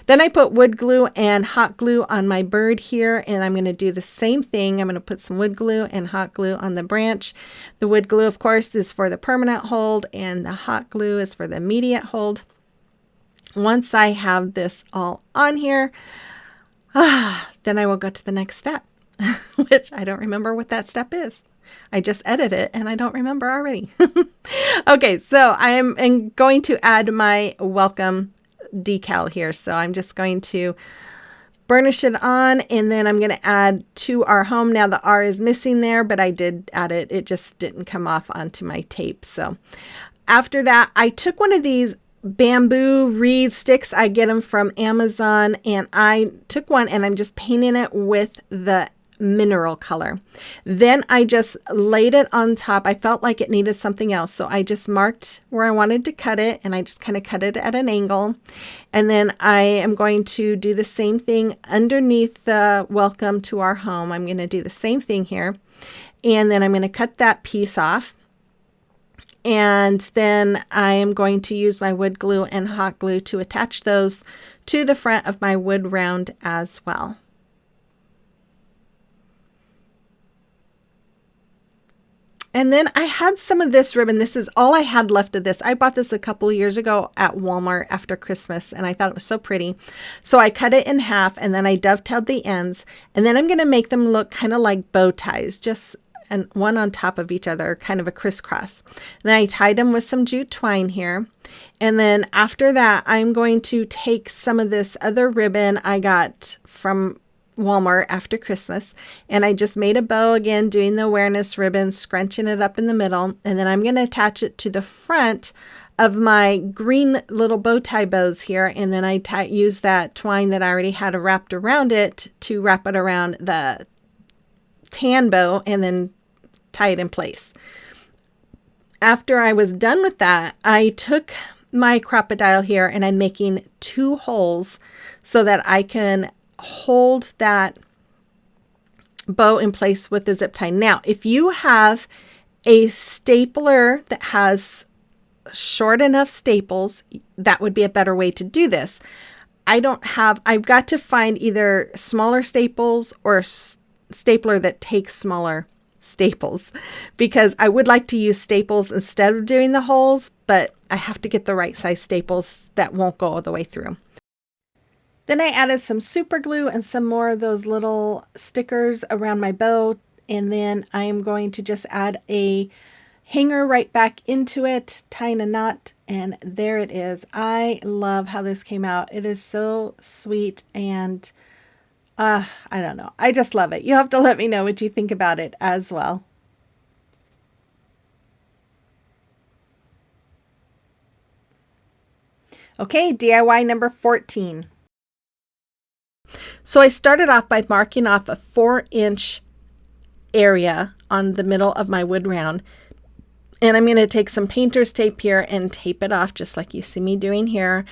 Then I put wood glue and hot glue on my bird here, and I'm going to do the same thing. I'm going to put some wood glue and hot glue on the branch. The wood glue, of course, is for the permanent hold, and the hot glue is for the immediate hold. Once I have this all on here, then I will go to the next step, which I don't remember what that step is. I just edited it and I don't remember already. Okay, so I am going to add my welcome decal here. So I'm just going to burnish it on, and then I'm going to add to our home. Now the R is missing there, but I did add it. It just didn't come off onto my tape. So after that, I took one of these bamboo reed sticks. I get them from Amazon, and I took one and I'm just painting it with the mineral color. Then I just laid it on top. I felt like it needed something else. So I just marked where I wanted to cut it, and I just kind of cut it at an angle. And then I am going to do the same thing underneath the welcome to our home. I'm going to do the same thing here. And then I'm going to cut that piece off. And then I am going to use my wood glue and hot glue to attach those to the front of my wood round as well. And then I had some of this ribbon. This is all I had left of this. I bought this a couple of years ago at Walmart after Christmas, and I thought it was so pretty. So I cut it in half, and then I dovetailed the ends. And then I'm going to make them look kind of like bow ties, just one on top of each other, kind of a crisscross. And then I tied them with some jute twine here. And then after that, I'm going to take some of this other ribbon I got from Walmart after Christmas, and I just made a bow again, doing the awareness ribbon, scrunching it up in the middle, and then I'm going to attach it to the front of my green little bow tie bows here, and then I use that twine that I already had wrapped around it to wrap it around the tan bow and then tie it in place. After I was done with that, I took my crocodile here and I'm making 2 holes so that I can hold that bow in place with the zip tie. Now, if you have a stapler that has short enough staples, that would be a better way to do this. I've got to find either smaller staples or a stapler that takes smaller staples, because I would like to use staples instead of doing the holes, but I have to get the right size staples that won't go all the way through. Then I added some super glue and some more of those little stickers around my bow. And then I'm going to just add a hanger right back into it, tying a knot, and there it is. I love how this came out. It is so sweet, and I don't know. I just love it. You'll have to let me know what you think about it as well. Okay, DIY number 14. So I started off by marking off a 4-inch area on the middle of my wood round. And I'm going to take some painter's tape here and tape it off just like you see me doing here.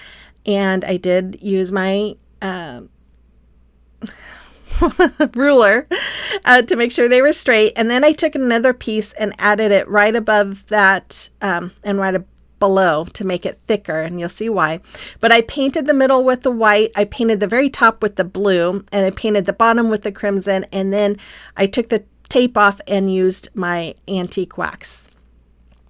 And I did use my ruler to make sure they were straight. And then I took another piece and added it right above that and right below to make it thicker, and you'll see why. But I painted the middle with the white, I painted the very top with the blue, and I painted the bottom with the crimson, and then I took the tape off and used my antique wax.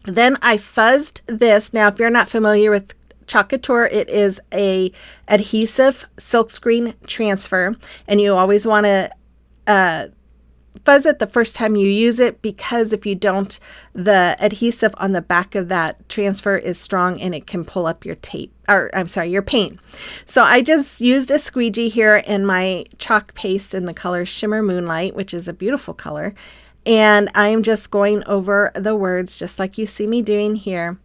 Then I fuzzed this. Now, if you're not familiar with Chalk Couture, it is a adhesive silkscreen transfer, and you always want to fuzz it the first time you use it, because if you don't, the adhesive on the back of that transfer is strong and it can pull up your your paint. So I just used a squeegee here in my chalk paste in the color Shimmer Moonlight, which is a beautiful color. And I'm just going over the words just like you see me doing here.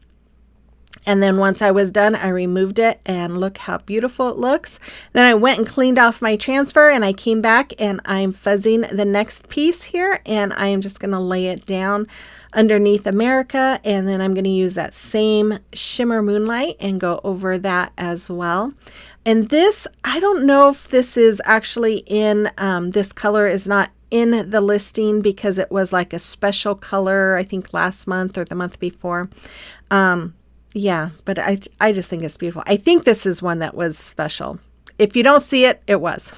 And then once I was done, I removed it, and look how beautiful it looks. Then I went and cleaned off my transfer, and I came back and I'm fuzzing the next piece here, and I am just going to lay it down underneath America, and then I'm going to use that same Shimmer Moonlight and go over that as well. And this, I don't know if this is actually in, this color is not in the listing because it was like a special color, I think last month or the month before. Yeah, but I just think it's beautiful. I think this is one that was special. If you don't see it, it was.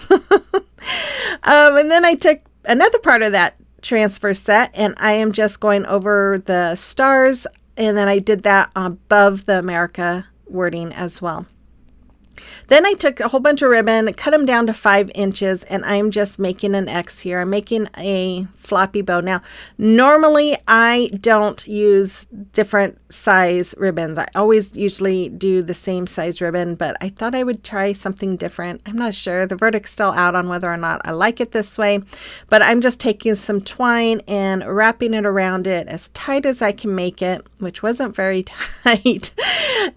And then I took another part of that transfer set, and I am just going over the stars, and then I did that above the America wording as well. Then I took a whole bunch of ribbon, cut them down to 5 inches, and I'm just making an X here. I'm making a floppy bow. Now, normally I don't use different size ribbons. I always usually do the same size ribbon, but I thought I would try something different. I'm not sure. The verdict's still out on whether or not I like it this way, but I'm just taking some twine and wrapping it around it as tight as I can make it, which wasn't very tight.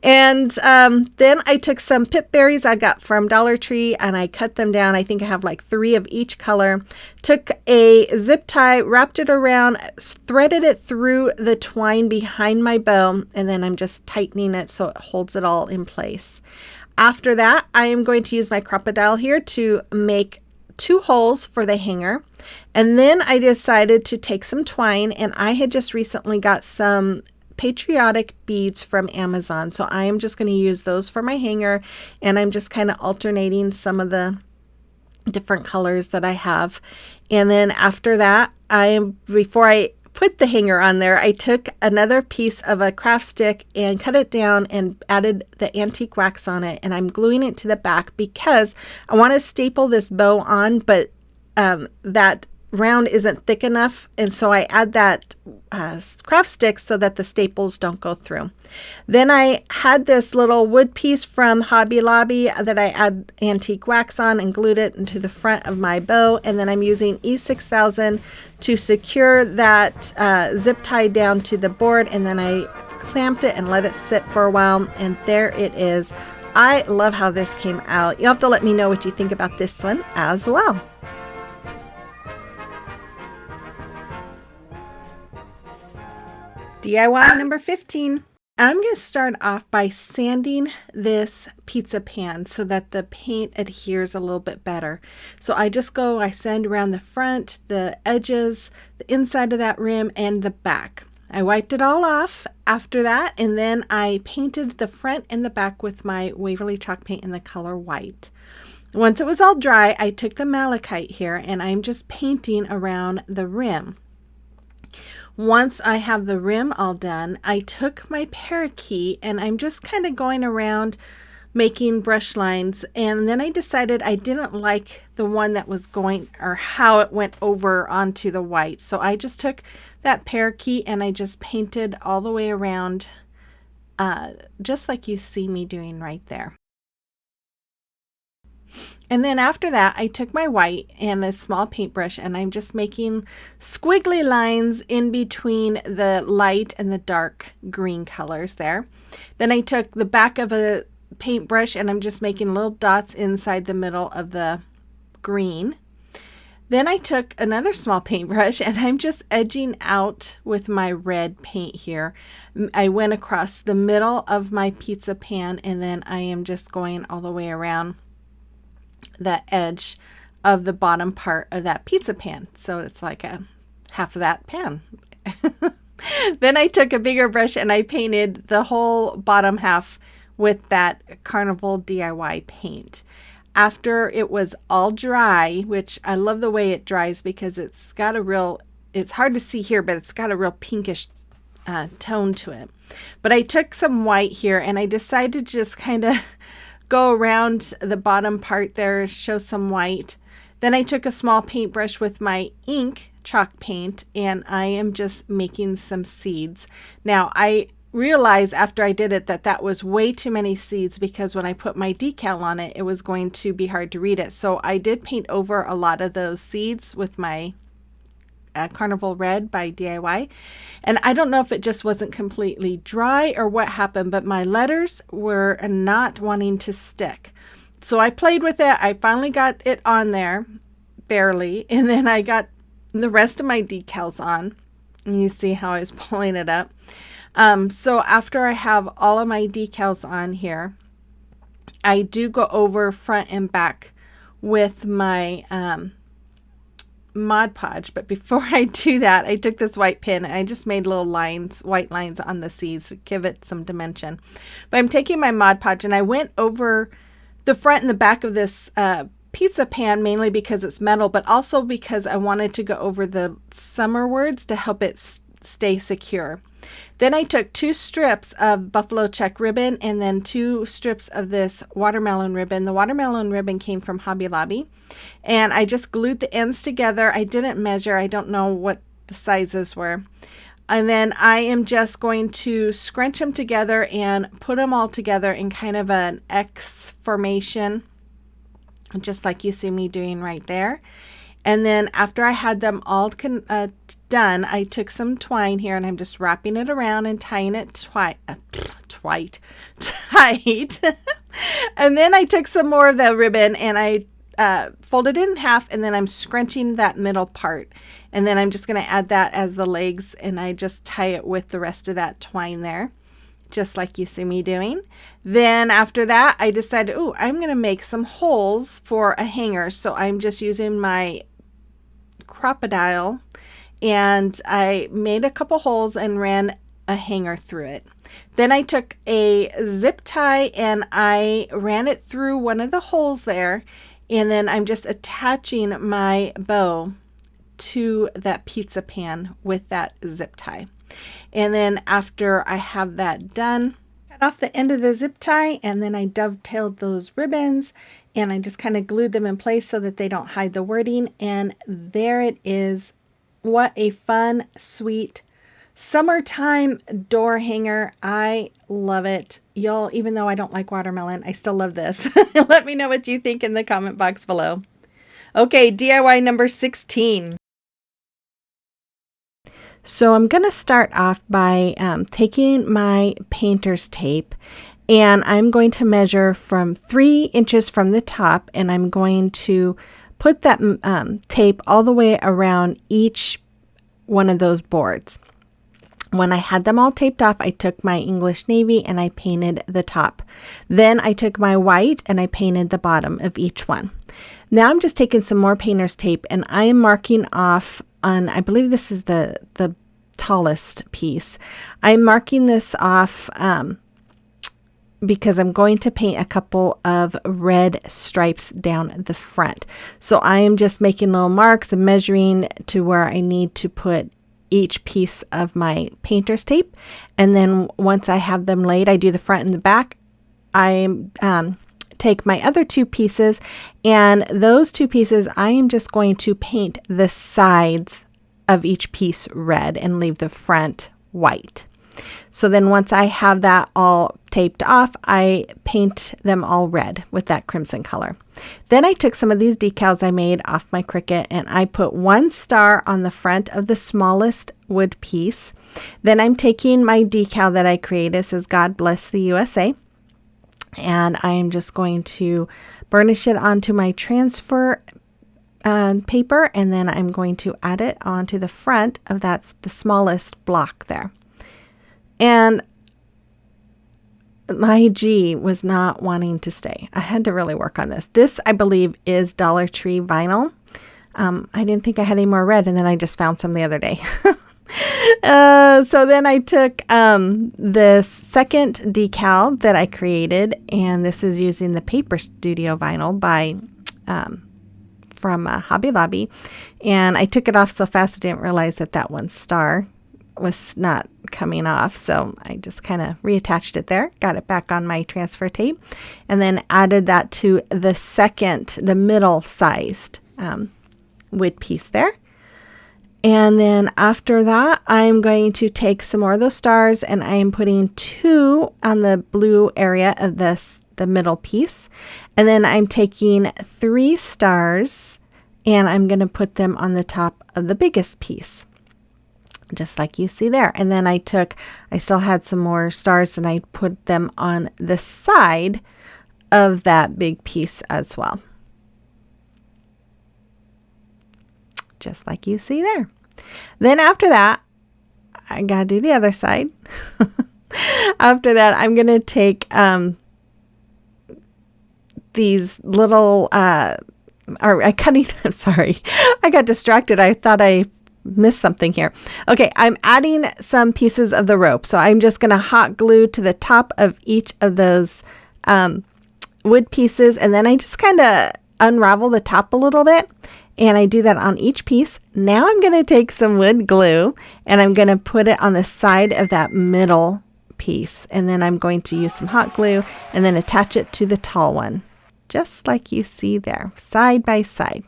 And then I took some pip berries I got from Dollar Tree and I cut them down. I think I have like 3 of each color. Took a zip tie, wrapped it around, threaded it through the twine behind my bow, and then I'm just tightening it so it holds it all in place. After that, I am going to use my crocodile here to make 2 holes for the hanger. And then I decided to take some twine, and I had just recently got some Patriotic beads from Amazon. So I am just going to use those for my hanger, and I'm just kind of alternating some of the different colors that I have. And then after that, before I put the hanger on there, I took another piece of a craft stick and cut it down and added the antique wax on it, and I'm gluing it to the back because I want to staple this bow on, but that round isn't thick enough, and so I add that craft stick so that the staples don't go through. Then I had this little wood piece from Hobby Lobby that I add antique wax on and glued it into the front of my bow, and then I'm using E6000 to secure that zip tie down to the board, and then I clamped it and let it sit for a while, and there it is. I love how this came out. You'll have to let me know what you think about this one as well. DIY number 15. I'm going to start off by sanding this pizza pan so that the paint adheres a little bit better. So I sand around the front, the edges, the inside of that rim, and the back. I wiped it all off after that, and then I painted the front and the back with my Waverly chalk paint in the color white. Once it was all dry, I took the malachite here, and I'm just painting around the rim. Once I have the rim all done, I took my parakeet and I'm just kind of going around making brush lines, and then I decided I didn't like the one that was going, or how it went over onto the white. So I just took that parakeet and I just painted all the way around, just like you see me doing right there. And then after that, I took my white and a small paintbrush, and I'm just making squiggly lines in between the light and the dark green colors there. Then I took the back of a paintbrush and I'm just making little dots inside the middle of the green. Then I took another small paintbrush and I'm just edging out with my red paint here. I went across the middle of my pizza pan, and then I am just going all the way around the edge of the bottom part of that pizza pan, so it's like a half of that pan. Then I took a bigger brush and I painted the whole bottom half with that Carnival DIY paint. After it was all dry, which I love the way it dries because it's got a real, it's hard to see here, but it's got a real pinkish tone to it. But I took some white here and I decided to just kind of go around the bottom part there, show some white. Then I took a small paintbrush with my ink chalk paint and I am just making some seeds. Now I realized after I did it that was way too many seeds, because when I put my decal on it, it was going to be hard to read it. So I did paint over a lot of those seeds with my Carnival Red by DIY, and I don't know if it just wasn't completely dry or what happened, but my letters were not wanting to stick. So I played with it. I finally got it on there, barely, and then I got the rest of my decals on, and you see how I was pulling it up. So after I have all of my decals on here, I do go over front and back with my Mod Podge, but before I do that, I took this white pen and I just made little lines, white lines on the seeds to give it some dimension. But I'm taking my Mod Podge and I went over the front and the back of this pizza pan, mainly because it's metal, but also because I wanted to go over the summer words to help it stay secure. Then I took 2 strips of buffalo check ribbon and then 2 strips of this watermelon ribbon. The watermelon ribbon came from Hobby Lobby, and I just glued the ends together. I didn't measure. I don't know what the sizes were. And then I am just going to scrunch them together and put them all together in kind of an X formation, just like you see me doing right there. And then after I had them all done, I took some twine here and I'm just wrapping it around and tying it tight. And then I took some more of the ribbon and I folded it in half, and then I'm scrunching that middle part. And then I'm just going to add that as the legs, and I just tie it with the rest of that twine there, just like you see me doing. Then after that, I decided, oh, I'm going to make some holes for a hanger. So I'm just using my crocodile, and I made a couple holes and ran a hanger through it. Then I took a zip tie and I ran it through one of the holes there, and then I'm just attaching my bow to that pizza pan with that zip tie. And then after I have that done, cut off the end of the zip tie, and then I dovetailed those ribbons and I just kind of glued them in place so that they don't hide the wording. And there it is. What a fun, sweet summertime door hanger. I love it. Y'all, even though I don't like watermelon, I still love this. Let me know what you think in the comment box below. Okay, DIY number 16. So I'm going to start off by taking my painter's tape, and I'm going to measure from 3 inches from the top, and I'm going to put that tape all the way around each one of those boards. When I had them all taped off, I took my English navy and I painted the top. Then I took my white and I painted the bottom of each one. Now I'm just taking some more painter's tape and I am marking off on, I believe this is the tallest piece. I'm marking this off because I'm going to paint a couple of red stripes down the front. So I am just making little marks and measuring to where I need to put each piece of my painter's tape. And then once I have them laid, I do the front and the back. I take my other 2 pieces, and those 2 pieces I am just going to paint the sides of each piece red and leave the front white. So then once I have that all taped off, I paint them all red with that crimson color. Then I took some of these decals I made off my Cricut and I put 1 star on the front of the smallest wood piece. Then I'm taking my decal that I created. It says God Bless the USA. And I am just going to burnish it onto my transfer paper, and then I'm going to add it onto the front of the smallest block there. And my G was not wanting to stay. I had to really work on this. This, I believe, is Dollar Tree vinyl. I didn't think I had any more red, and then I just found some the other day. So then I took the second decal that I created, and this is using the Paper Studio vinyl by from Hobby Lobby, and I took it off so fast I didn't realize that that 1 star was not coming off, so I just kind of reattached it there, got it back on my transfer tape, and then added that to the middle sized wood piece there. And then after that, I'm going to take some more of those stars, and I am putting 2 on the blue area of the middle piece. And then I'm taking 3 stars and I'm going to put them on the top of the biggest piece, just like you see there. And then I still had some more stars and I put them on the side of that big piece as well, just like you see there. Then after that, I gotta do the other side. After that, I'm gonna take these little I'm sorry, I got distracted. I thought I missed something here. Okay, I'm adding some pieces of the rope. So I'm just gonna hot glue to the top of each of those wood pieces, and then I just kind of unravel the top a little bit, and I do that on each piece. Now I'm going to take some wood glue and I'm going to put it on the side of that middle piece, and then I'm going to use some hot glue and then attach it to the tall one, just like you see there, side by side.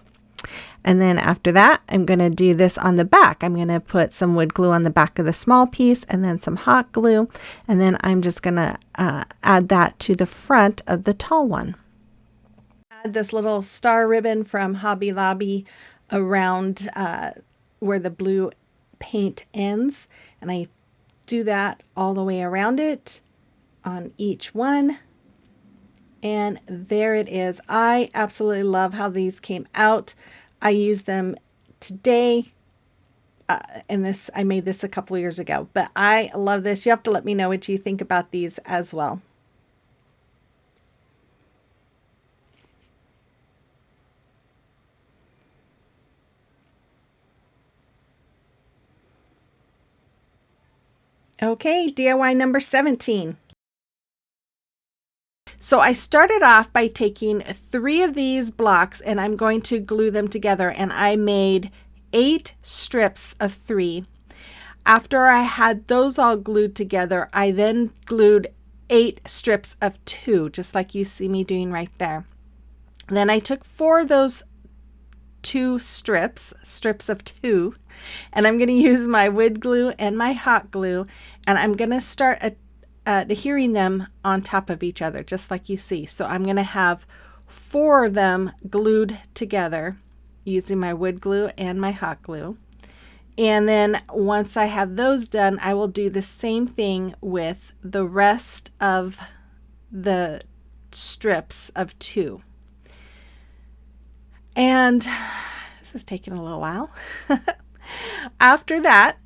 And then after that, I'm going to do this on the back. I'm going to put some wood glue on the back of the small piece and then some hot glue. And then I'm just going to add that to the front of the tall one. Add this little star ribbon from Hobby Lobby around where the blue paint ends. And I do that all the way around it on each one. And there it is. I absolutely love how these came out. I used them today. And I made this a couple years ago, but I love this. You have to let me know what you think about these as well. Okay, DIY number 17. So I started off by taking 3 of these blocks and I'm going to glue them together, and I made 8 strips of 3. After I had those all glued together, I then glued 8 strips of 2, just like you see me doing right there. Then I took 4 of those 2 strips of 2, and I'm going to use my wood glue and my hot glue, and I'm going to start adhering them on top of each other, just like you see. So I'm going to have 4 of them glued together using my wood glue and my hot glue. And then once I have those done, I will do the same thing with the rest of the strips of 2. And this is taking a little while. After that,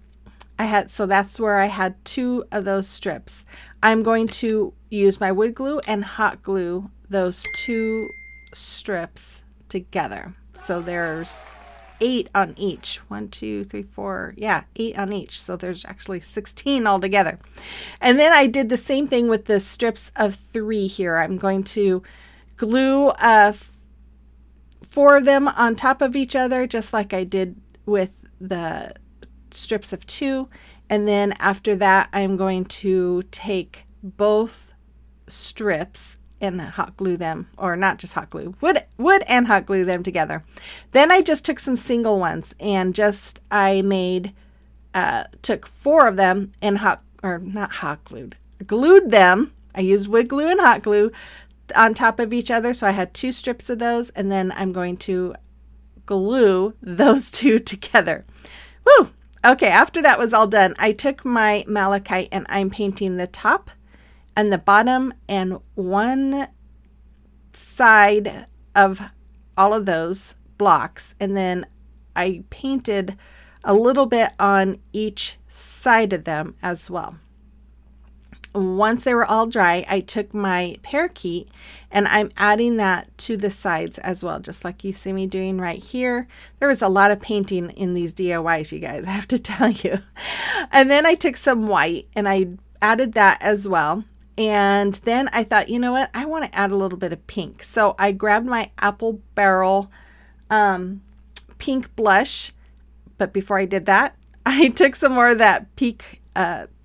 so that's where I had 2 of those strips. I'm going to use my wood glue and hot glue those 2 strips together. So there's 8 on each. 1, 2, 3, 4. Yeah, 8 on each. So there's actually 16 altogether. And then I did the same thing with the strips of 3 here. I'm going to glue 4 of them on top of each other, just like I did with the strips of 2. And then after that, I'm going to take both strips and hot glue them, or not just hot glue, wood and hot glue them together. Then I just took some single ones and took 4 of them and glued them. I used wood glue and hot glue on top of each other. So I had 2 strips of those, and then I'm going to glue those 2 together. Woo! Okay, after that was all done, I took my malachite and I'm painting the top and the bottom and one side of all of those blocks, and then I painted a little bit on each side of them as well. Once they were all dry, I took my parakeet and I'm adding that to the sides as well, just like you see me doing right here. There was a lot of painting in these DIYs, you guys, I have to tell you. And then I took some white and I added that as well. And then I thought, you know what, I want to add a little bit of pink. So I grabbed my Apple Barrel pink blush. But before I did that, I took some more of that pink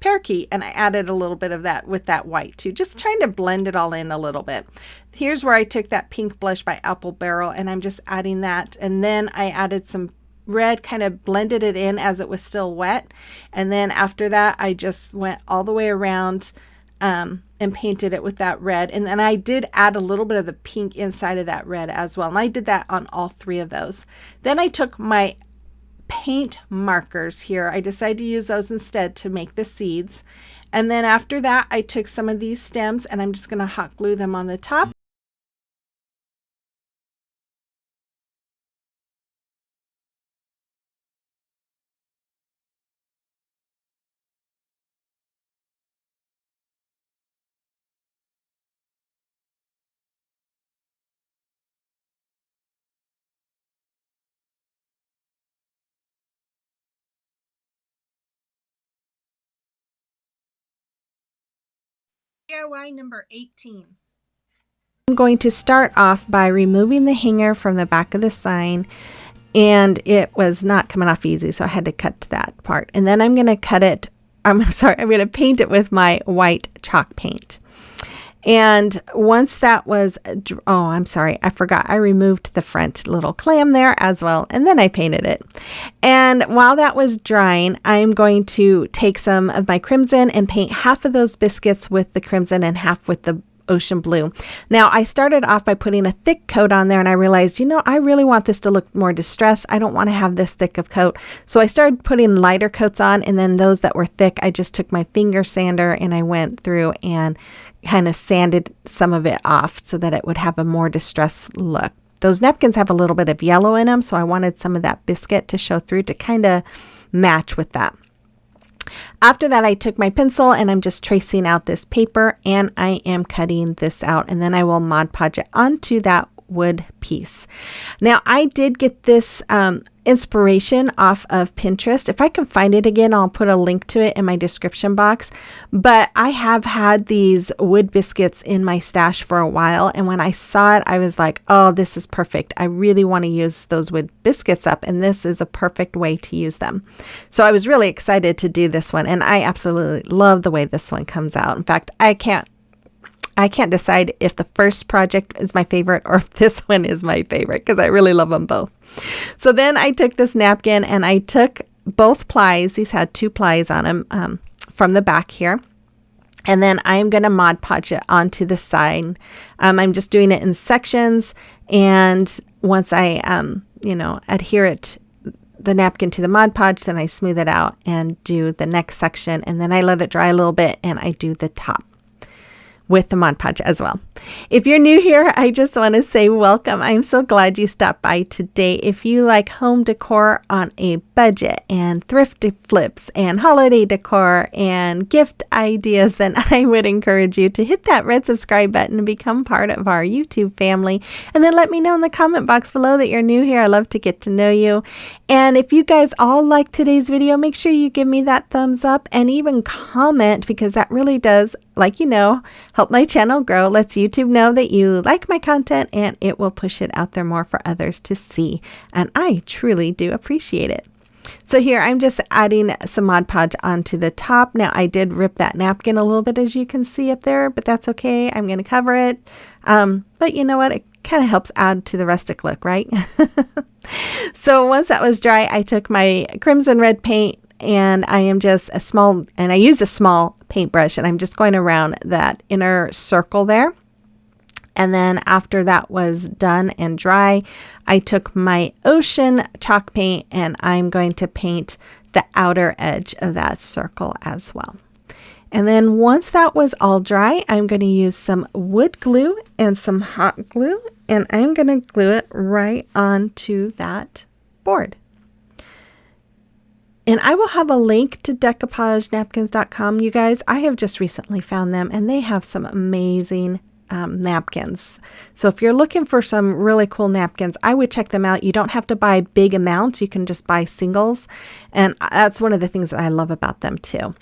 parakeet and I added a little bit of that with that white too, just trying to blend it all in a little bit. Here's where I took that pink blush by Apple Barrel and I'm just adding that, and then I added some red, kind of blended it in as it was still wet, and then after that I just went all the way around and painted it with that red, and then I did add a little bit of the pink inside of that red as well, and I did that on all 3 of those. Then I took my paint markers here. I decided to use those instead to make the seeds. And then after that, I took some of these stems and I'm just going to hot glue them on the top. DIY number 18. I'm going to start off by removing the hanger from the back of the sign, and it was not coming off easy, so I had to cut that part. And then I'm going to paint it with my white chalk paint. And once that was, oh, I'm sorry, I forgot. I removed the front little clam there as well, and then I painted it. And while that was drying, I'm going to take some of my crimson and paint half of those biscuits with the crimson and half with the ocean blue. Now, I started off by putting a thick coat on there, and I realized, I really want this to look more distressed. I don't want to have this thick of coat. So I started putting lighter coats on, and then those that were thick, I just took my finger sander and I went through and kind of sanded some of it off so that it would have a more distressed look. Those napkins have a little bit of yellow in them, so I wanted some of that biscuit to show through to kind of match with that. After that, I took my pencil and I'm just tracing out this paper, and I am cutting this out, and then I will Mod Podge it onto that wood piece. Now, I did get this inspiration off of Pinterest. If I can find it again, I'll put a link to it in my description box. But I have had these wood biscuits in my stash for a while, and when I saw it, I was like, oh, this is perfect. I really want to use those wood biscuits up, and this is a perfect way to use them. So I was really excited to do this one, and I absolutely love the way this one comes out. In fact, I can't decide if the first project is my favorite or if this one is my favorite, because I really love them both. So then I took this napkin and I took both plies. These had 2 plies on them from the back here. And then I'm going to Mod Podge it onto the side. I'm just doing it in sections. And once I, adhere the napkin to the Mod Podge, then I smooth it out and do the next section. And then I let it dry a little bit and I do the top with the Mod Podge as well. If you're new here, I just want to say welcome. I'm so glad you stopped by today. If you like home decor on a budget and thrifty flips and holiday decor and gift ideas, then I would encourage you to hit that red subscribe button and become part of our YouTube family. And then let me know in the comment box below that you're new here. I love to get to know you. And if you guys all like today's video, make sure you give me that thumbs up and even comment, because that really does, help my channel grow. Lets YouTube know that you like my content, and it will push it out there more for others to see. And I truly do appreciate it. So here I'm just adding some Mod Podge onto the top. Now I did rip that napkin a little bit, as you can see up there, but that's okay. I'm going to cover it. But you know what? It kind of helps add to the rustic look, right? So once that was dry, I took my crimson red paint, and I am just I used a small paintbrush, and I'm just going around that inner circle there. And then after that was done and dry, I took my ocean chalk paint, and I'm going to paint the outer edge of that circle as well. And then once that was all dry, I'm going to use some wood glue and some hot glue, and I'm going to glue it right onto that board. And I will have a link to decoupagenapkins.com. You guys, I have just recently found them, and they have some amazing napkins. So if you're looking for some really cool napkins, I would check them out. You don't have to buy big amounts. You can just buy singles. And that's one of the things that I love about them too.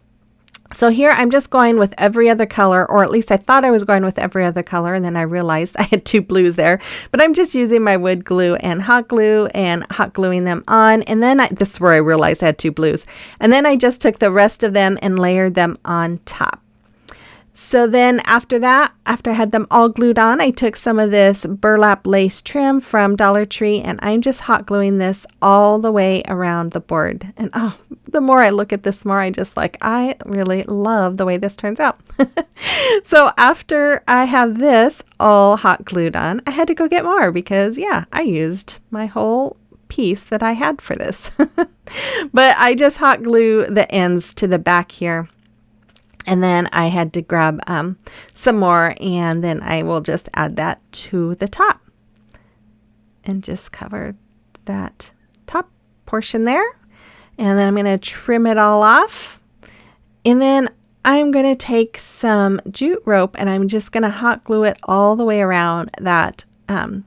So here I'm just going with every other color, or at least I thought I was going with every other color, and then I realized I had 2 blues there. But I'm just using my wood glue and hot gluing them on. And then this is where I realized I had 2 blues. And then I just took the rest of them and layered them on top. So then after that, after I had them all glued on, I took some of this burlap lace trim from Dollar Tree, and I'm just hot gluing this all the way around the board. And oh, the more I look at this, more I really love the way this turns out. So after I have this all hot glued on, I had to go get more, because I used my whole piece that I had for this. But I just hot glue the ends to the back here. And then I had to grab some more, and then I will just add that to the top and just cover that top portion there. And then I'm going to trim it all off. And then I'm going to take some jute rope, and I'm just going to hot glue it all the way around that the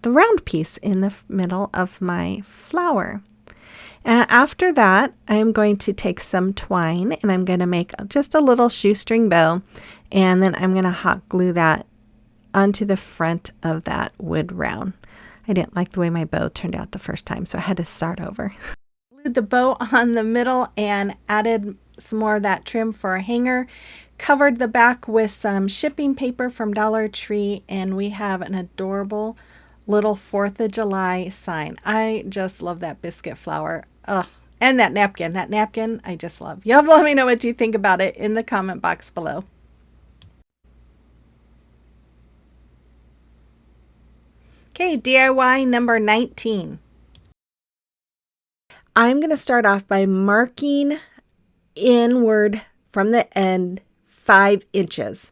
round piece in the middle of my flower. And after that, I'm going to take some twine, and I'm going to make just a little shoestring bow, and then I'm going to hot glue that onto the front of that wood round. I didn't like the way my bow turned out the first time, so I had to start over. Glued the bow on the middle and added some more of that trim for a hanger, covered the back with some shipping paper from Dollar Tree, and we have an adorable little 4th of July sign. I just love that biscuit flower. Ugh. And that napkin. That napkin, I just love. You have to let me know what you think about it in the comment box below. Okay, DIY number 19. I'm going to start off by marking inward from the end 5 inches.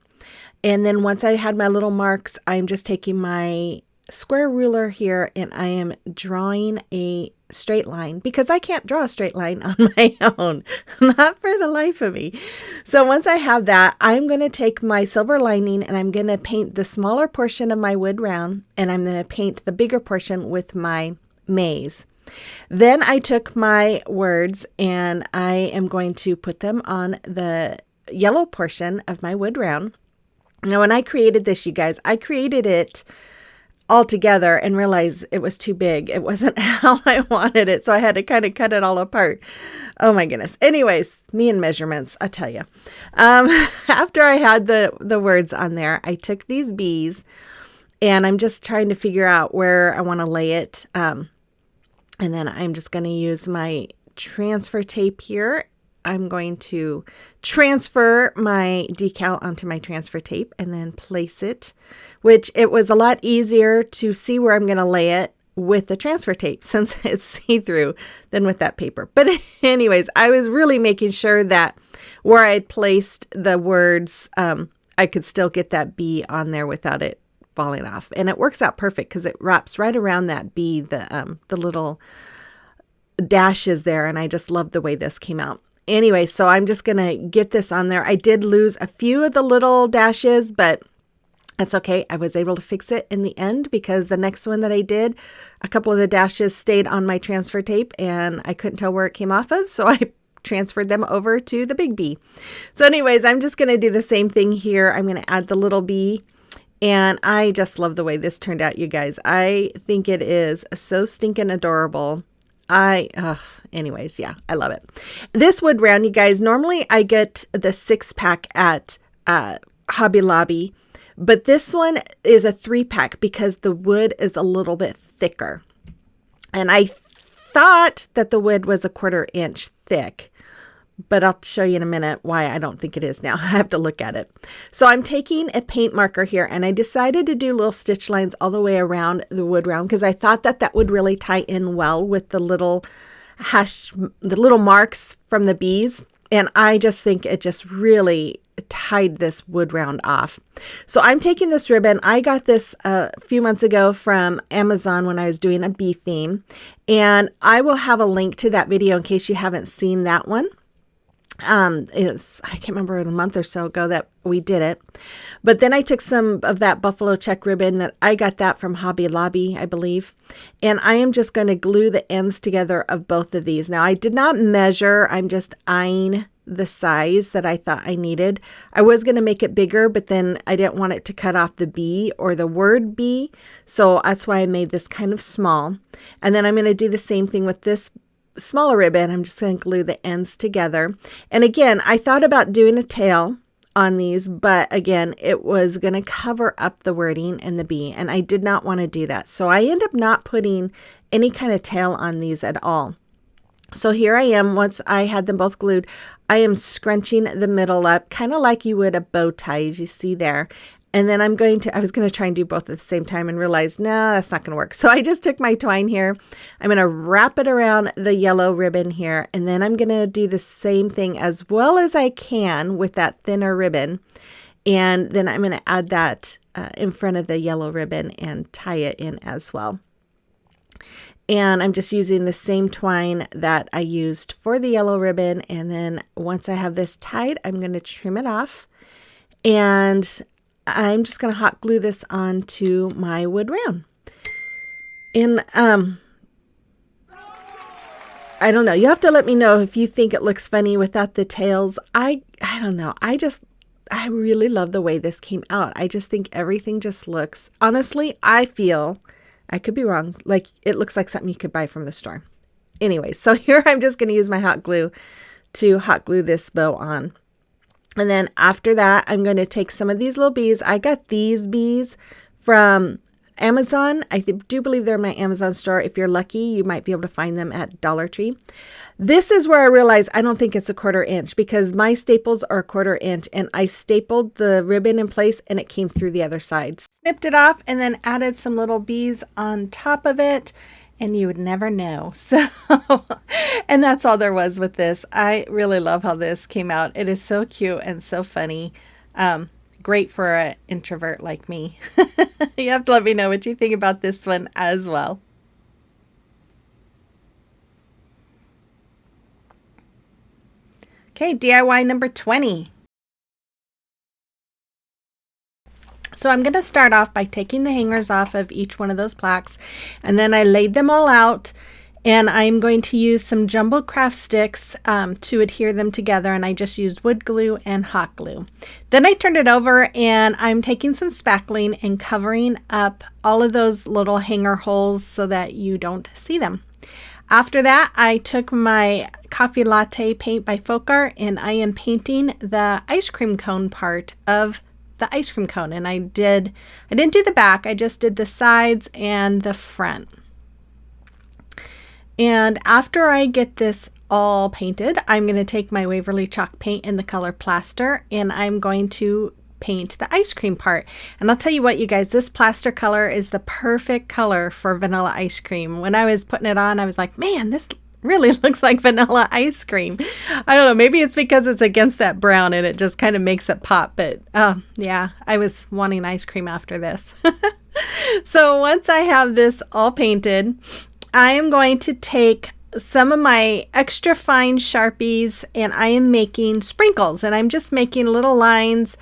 And then once I had my little marks, I'm just taking my square ruler here and I am drawing a straight line because I can't draw a straight line on my own, not for the life of me. So once I have that, I'm going to take my silver lining and I'm going to paint the smaller portion of my wood round, and I'm going to paint the bigger portion with my maze. Then I took my words and I am going to put them on the yellow portion of my wood round. Now, when I created this, you guys, I created it all together and realized it was too big. It wasn't how I wanted it, so I had to kind of cut it all apart. Oh my goodness. Anyways, me and measurements, I tell you. After I had the words on there, I took these bees and I'm just trying to figure out where I want to lay it. And then I'm just going to use my transfer tape here. I'm going to transfer my decal onto my transfer tape and then place it, which it was a lot easier to see where I'm going to lay it with the transfer tape since it's see-through than with that paper. But anyways, I was really making sure that where I placed the words, I could still get that bee on there without it falling off. And it works out perfect because it wraps right around that bee, the little dashes there. And I just love the way this came out. Anyway, so I'm just going to get this on there. I did lose a few of the little dashes, but that's okay. I was able to fix it in the end because the next one that I did, a couple of the dashes stayed on my transfer tape and I couldn't tell where it came off of. So I transferred them over to the big bee. So anyways, I'm just going to do the same thing here. I'm going to add the little bee. And I just love the way this turned out, you guys. I think it is so stinking adorable. Anyways, yeah, I love it. This wood round, you guys, normally I get the 6-pack at Hobby Lobby, but this one is a 3-pack because the wood is a little bit thicker. And I thought that the wood was a 1/4 inch thick, but I'll show you in a minute why I don't think it is now. I have to look at it. So I'm taking a paint marker here and I decided to do little stitch lines all the way around the wood round because I thought that that would really tie in well with the little marks from the bees. And I just think it just really tied this wood round off. So I'm taking this ribbon. I got this a few months ago from Amazon when I was doing a bee theme. And I will have a link to that video in case you haven't seen that one. I can't remember, a month or so ago that we did it, but then I took some of that buffalo check ribbon that I got that from Hobby Lobby, I believe, and I am just going to glue the ends together of both of these. Now I did not measure, I'm just eyeing the size that I thought I needed. I was going to make it bigger, but then I didn't want it to cut off the bee or the word bee, so that's why I made this kind of small. And then I'm going to do the same thing with this smaller ribbon. I'm just going to glue the ends together. And again, I thought about doing a tail on these, but again, it was going to cover up the wording and the bee, and I did not want to do that. So I end up not putting any kind of tail on these at all. So here I am, once I had them both glued, I am scrunching the middle up, kind of like you would a bow tie, as you see there. And then I was going to try and do both at the same time and realized, no, that's not going to work. So I just took my twine here. I'm going to wrap it around the yellow ribbon here. And then I'm going to do the same thing as well as I can with that thinner ribbon. And then I'm going to add that in front of the yellow ribbon and tie it in as well. And I'm just using the same twine that I used for the yellow ribbon. And then once I have this tied, I'm going to trim it off. And I'm just going to hot glue this onto my wood round. And I don't know. You have to let me know if you think it looks funny without the tails. I don't know. I really love the way this came out. I just think everything just looks, honestly, I feel, I could be wrong, like it looks like something you could buy from the store. Anyway, so here I'm just going to use my hot glue to hot glue this bow on. And then after that, I'm going to take some of these little bees. I got these bees from Amazon. I do believe they're in my Amazon store. If you're lucky, you might be able to find them at Dollar Tree. This is where I realized I don't think it's a 1/4 inch, because my staples are 1/4 inch, and I stapled the ribbon in place and it came through the other side. Snipped it off and then added some little bees on top of it, and you would never know. So, and that's all there was with this. I really love how this came out. It is so cute and so funny. Great for an introvert like me. You have to let me know what you think about this one as well. Okay, DIY number 20. So I'm going to start off by taking the hangers off of each one of those plaques, and then I laid them all out, and I'm going to use some jumbo craft sticks to adhere them together, and I just used wood glue and hot glue. Then I turned it over, and I'm taking some spackling and covering up all of those little hanger holes so that you don't see them. After that, I took my coffee latte paint by Folk Art, and I am painting the ice cream cone part of the ice cream cone. And I didn't do the back, I just did the sides and the front. And after I get this all painted, I'm going to take my Waverly chalk paint in the color plaster, and I'm going to paint the ice cream part. And I'll tell you what, you guys, this plaster color is the perfect color for vanilla ice cream. When I was putting it on, I was like, man, this really looks like vanilla ice cream. I don't know, maybe it's because it's against that brown and it just kind of makes it pop, but yeah, I was wanting ice cream after this. So once I have this all painted, I am going to take some of my extra fine Sharpies, and I am making sprinkles, and I'm just making little lines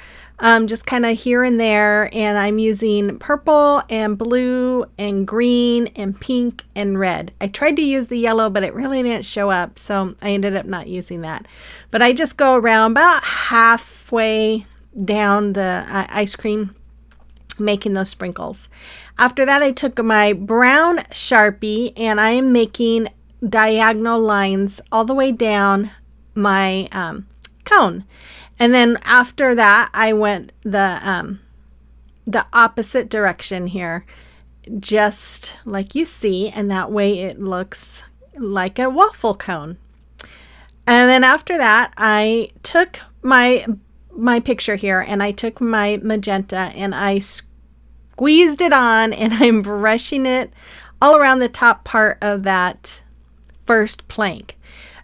just kind of here and there, and I'm using purple and blue and green and pink and red. I tried to use the yellow, but it really didn't show up, so I ended up not using that. But I just go around about halfway down the ice cream, making those sprinkles. After that, I took my brown Sharpie, and I am making diagonal lines all the way down my cone. And then after that, I went the opposite direction here, just like you see, and that way it looks like a waffle cone. And then after that, I took my picture here, and I took my magenta, and I squeezed it on, and I'm brushing it all around the top part of that first plank.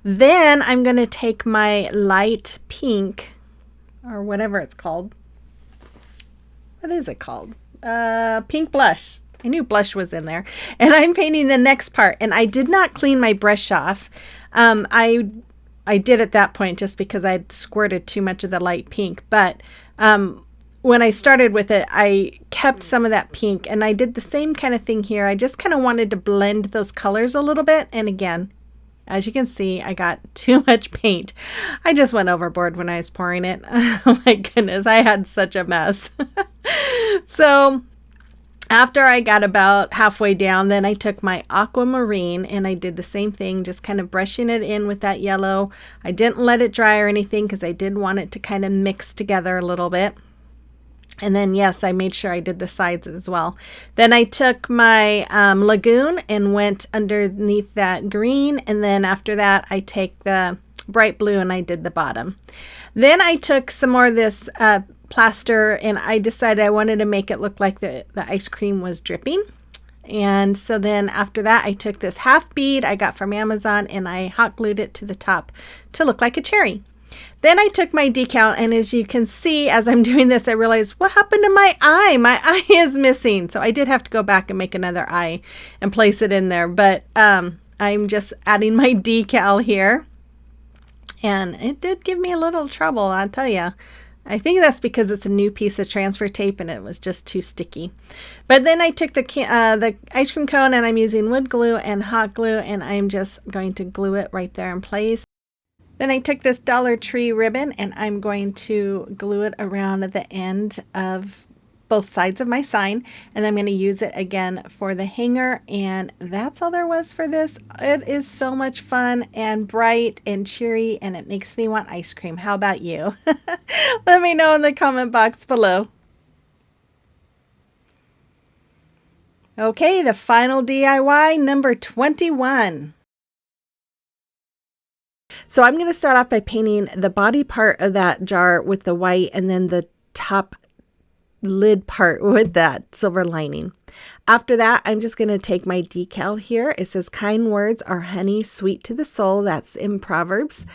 Then I'm going to take my light pink, or whatever it's called. What is it called? Pink blush. I knew blush was in there. And I'm painting the next part. And I did not clean my brush off. I did at that point just because I'd squirted too much of the light pink. But when I started with it, I kept some of that pink. And I did the same kind of thing here. I just kind of wanted to blend those colors a little bit. And again, as you can see, I got too much paint. I just went overboard when I was pouring it. Oh my goodness, I had such a mess. So after I got about halfway down, then I took my aquamarine, and I did the same thing, just kind of brushing it in with that yellow. I didn't let it dry or anything because I did want it to kind of mix together a little bit. And then, yes, I made sure I did the sides as well. Then I took my lagoon and went underneath that green. And then after that, I take the bright blue and I did the bottom. Then I took some more of this plaster, and I decided I wanted to make it look like the ice cream was dripping. And so then after that, I took this half bead I got from Amazon, and I hot glued it to the top to look like a cherry. Then I took my decal, and as you can see, as I'm doing this, I realized, what happened to my eye? My eye is missing. So I did have to go back and make another eye and place it in there. But I'm just adding my decal here. And it did give me a little trouble, I'll tell you. I think that's because it's a new piece of transfer tape and it was just too sticky. But then I took the ice cream cone, and I'm using wood glue and hot glue, and I'm just going to glue it right there in place. Then I took this Dollar Tree ribbon, and I'm going to glue it around the end of both sides of my sign, and I'm going to use it again for the hanger, and that's all there was for this. It is so much fun and bright and cheery, and it makes me want ice cream. How about you? Let me know in the comment box below. Okay, the final DIY, number 21. So I'm going to start off by painting the body part of that jar with the white, and then the top lid part with that silver lining. After that, I'm just going to take my decal here. It says kind words are honey sweet to the soul. That's in Proverbs.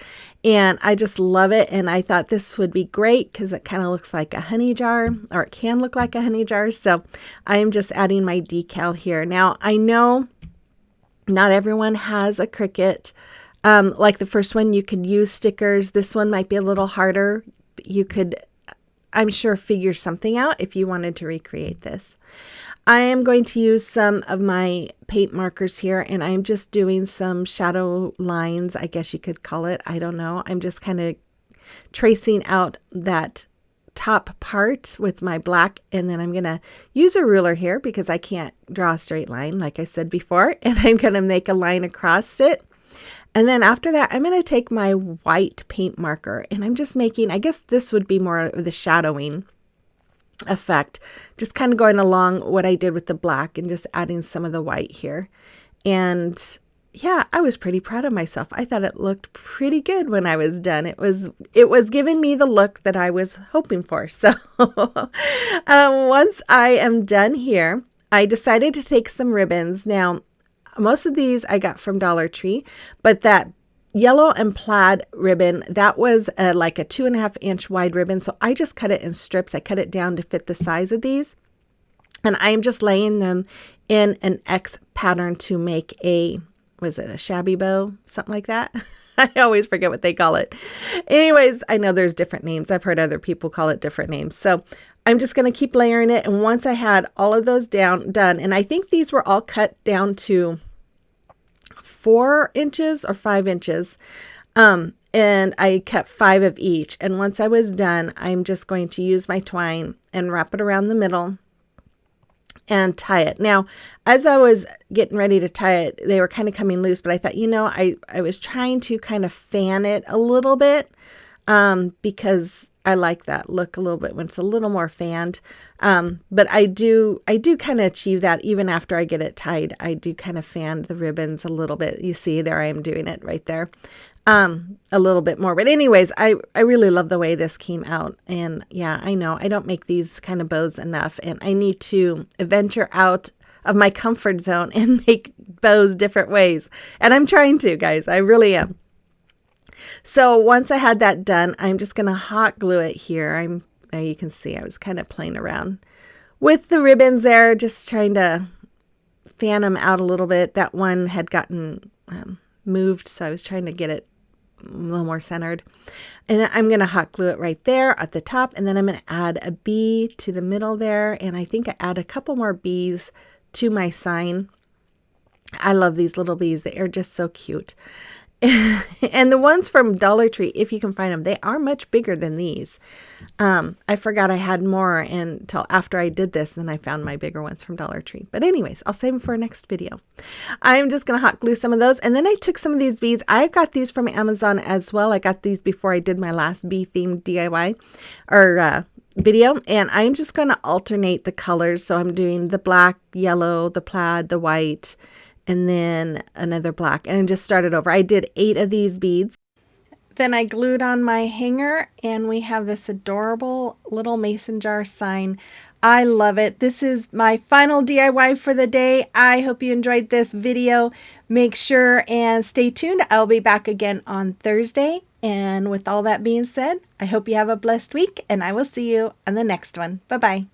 And I just love it. And I thought this would be great because it kind of looks like a honey jar, or it can look like a honey jar. So I am just adding my decal here. Now, I know not everyone has a Cricut. Like the first one, you could use stickers. This one might be a little harder. You could, I'm sure, figure something out if you wanted to recreate this. I am going to use some of my paint markers here, and I'm just doing some shadow lines, I guess you could call it. I don't know. I'm just kind of tracing out that top part with my black, and then I'm going to use a ruler here because I can't draw a straight line like I said before, and I'm going to make a line across it. And then after that, I'm going to take my white paint marker, and I'm just making, I guess this would be more of the shadowing effect, just kind of going along what I did with the black and just adding some of the white here. And yeah, I was pretty proud of myself. I thought it looked pretty good when I was done. It was giving me the look that I was hoping for. So once I am done here, I decided to take some ribbons. Now, most of these I got from Dollar Tree, but that yellow and plaid ribbon, that was like a 2.5-inch wide ribbon. So I just cut it in strips. I cut it down to fit the size of these. And I'm just laying them in an X pattern to make a, was it a shabby bow? Something like that. I always forget what they call it. Anyways, I know there's different names. I've heard other people call it different names. So I'm just going to keep layering it. And once I had all of those done, and I think these were all cut down to 4 inches or 5 inches. And I kept 5 of each. And once I was done, I'm just going to use my twine and wrap it around the middle and tie it. Now, as I was getting ready to tie it, they were kind of coming loose, but I thought, you know, I was trying to kind of fan it a little bit, because I like that look a little bit when it's a little more fanned. But I do kind of achieve that even after I get it tied. I do kind of fan the ribbons a little bit. You see there, I am doing it right there. A little bit more. But anyways, I really love the way this came out. And yeah, I know I don't make these kind of bows enough, and I need to venture out of my comfort zone and make bows different ways. And I'm trying to, guys. I really am. So once I had that done, I'm just going to hot glue it here. There you can see I was kind of playing around with the ribbons there, just trying to fan them out a little bit. That one had gotten moved, so I was trying to get it a little more centered. And then I'm going to hot glue it right there at the top, and then I'm going to add a bee to the middle there, and I think I add a couple more bees to my sign. I love these little bees. They are just so cute. And the ones from Dollar Tree, if you can find them, they are much bigger than these. I forgot I had more until after I did this, and then I found my bigger ones from Dollar Tree. But anyways, I'll save them for a next video. I'm just going to hot glue some of those. And then I took some of these beads. I got these from Amazon as well. I got these before I did my last bee themed DIY or video. And I'm just going to alternate the colors. So I'm doing the black, yellow, the plaid, the white, and then another black, and just started over. I did 8 of these beads. Then I glued on my hanger, and we have this adorable little mason jar sign. I love it. This is my final DIY for the day. I hope you enjoyed this video. Make sure and stay tuned. I'll be back again on Thursday. And with all that being said, I hope you have a blessed week, and I will see you on the next one. Bye-bye.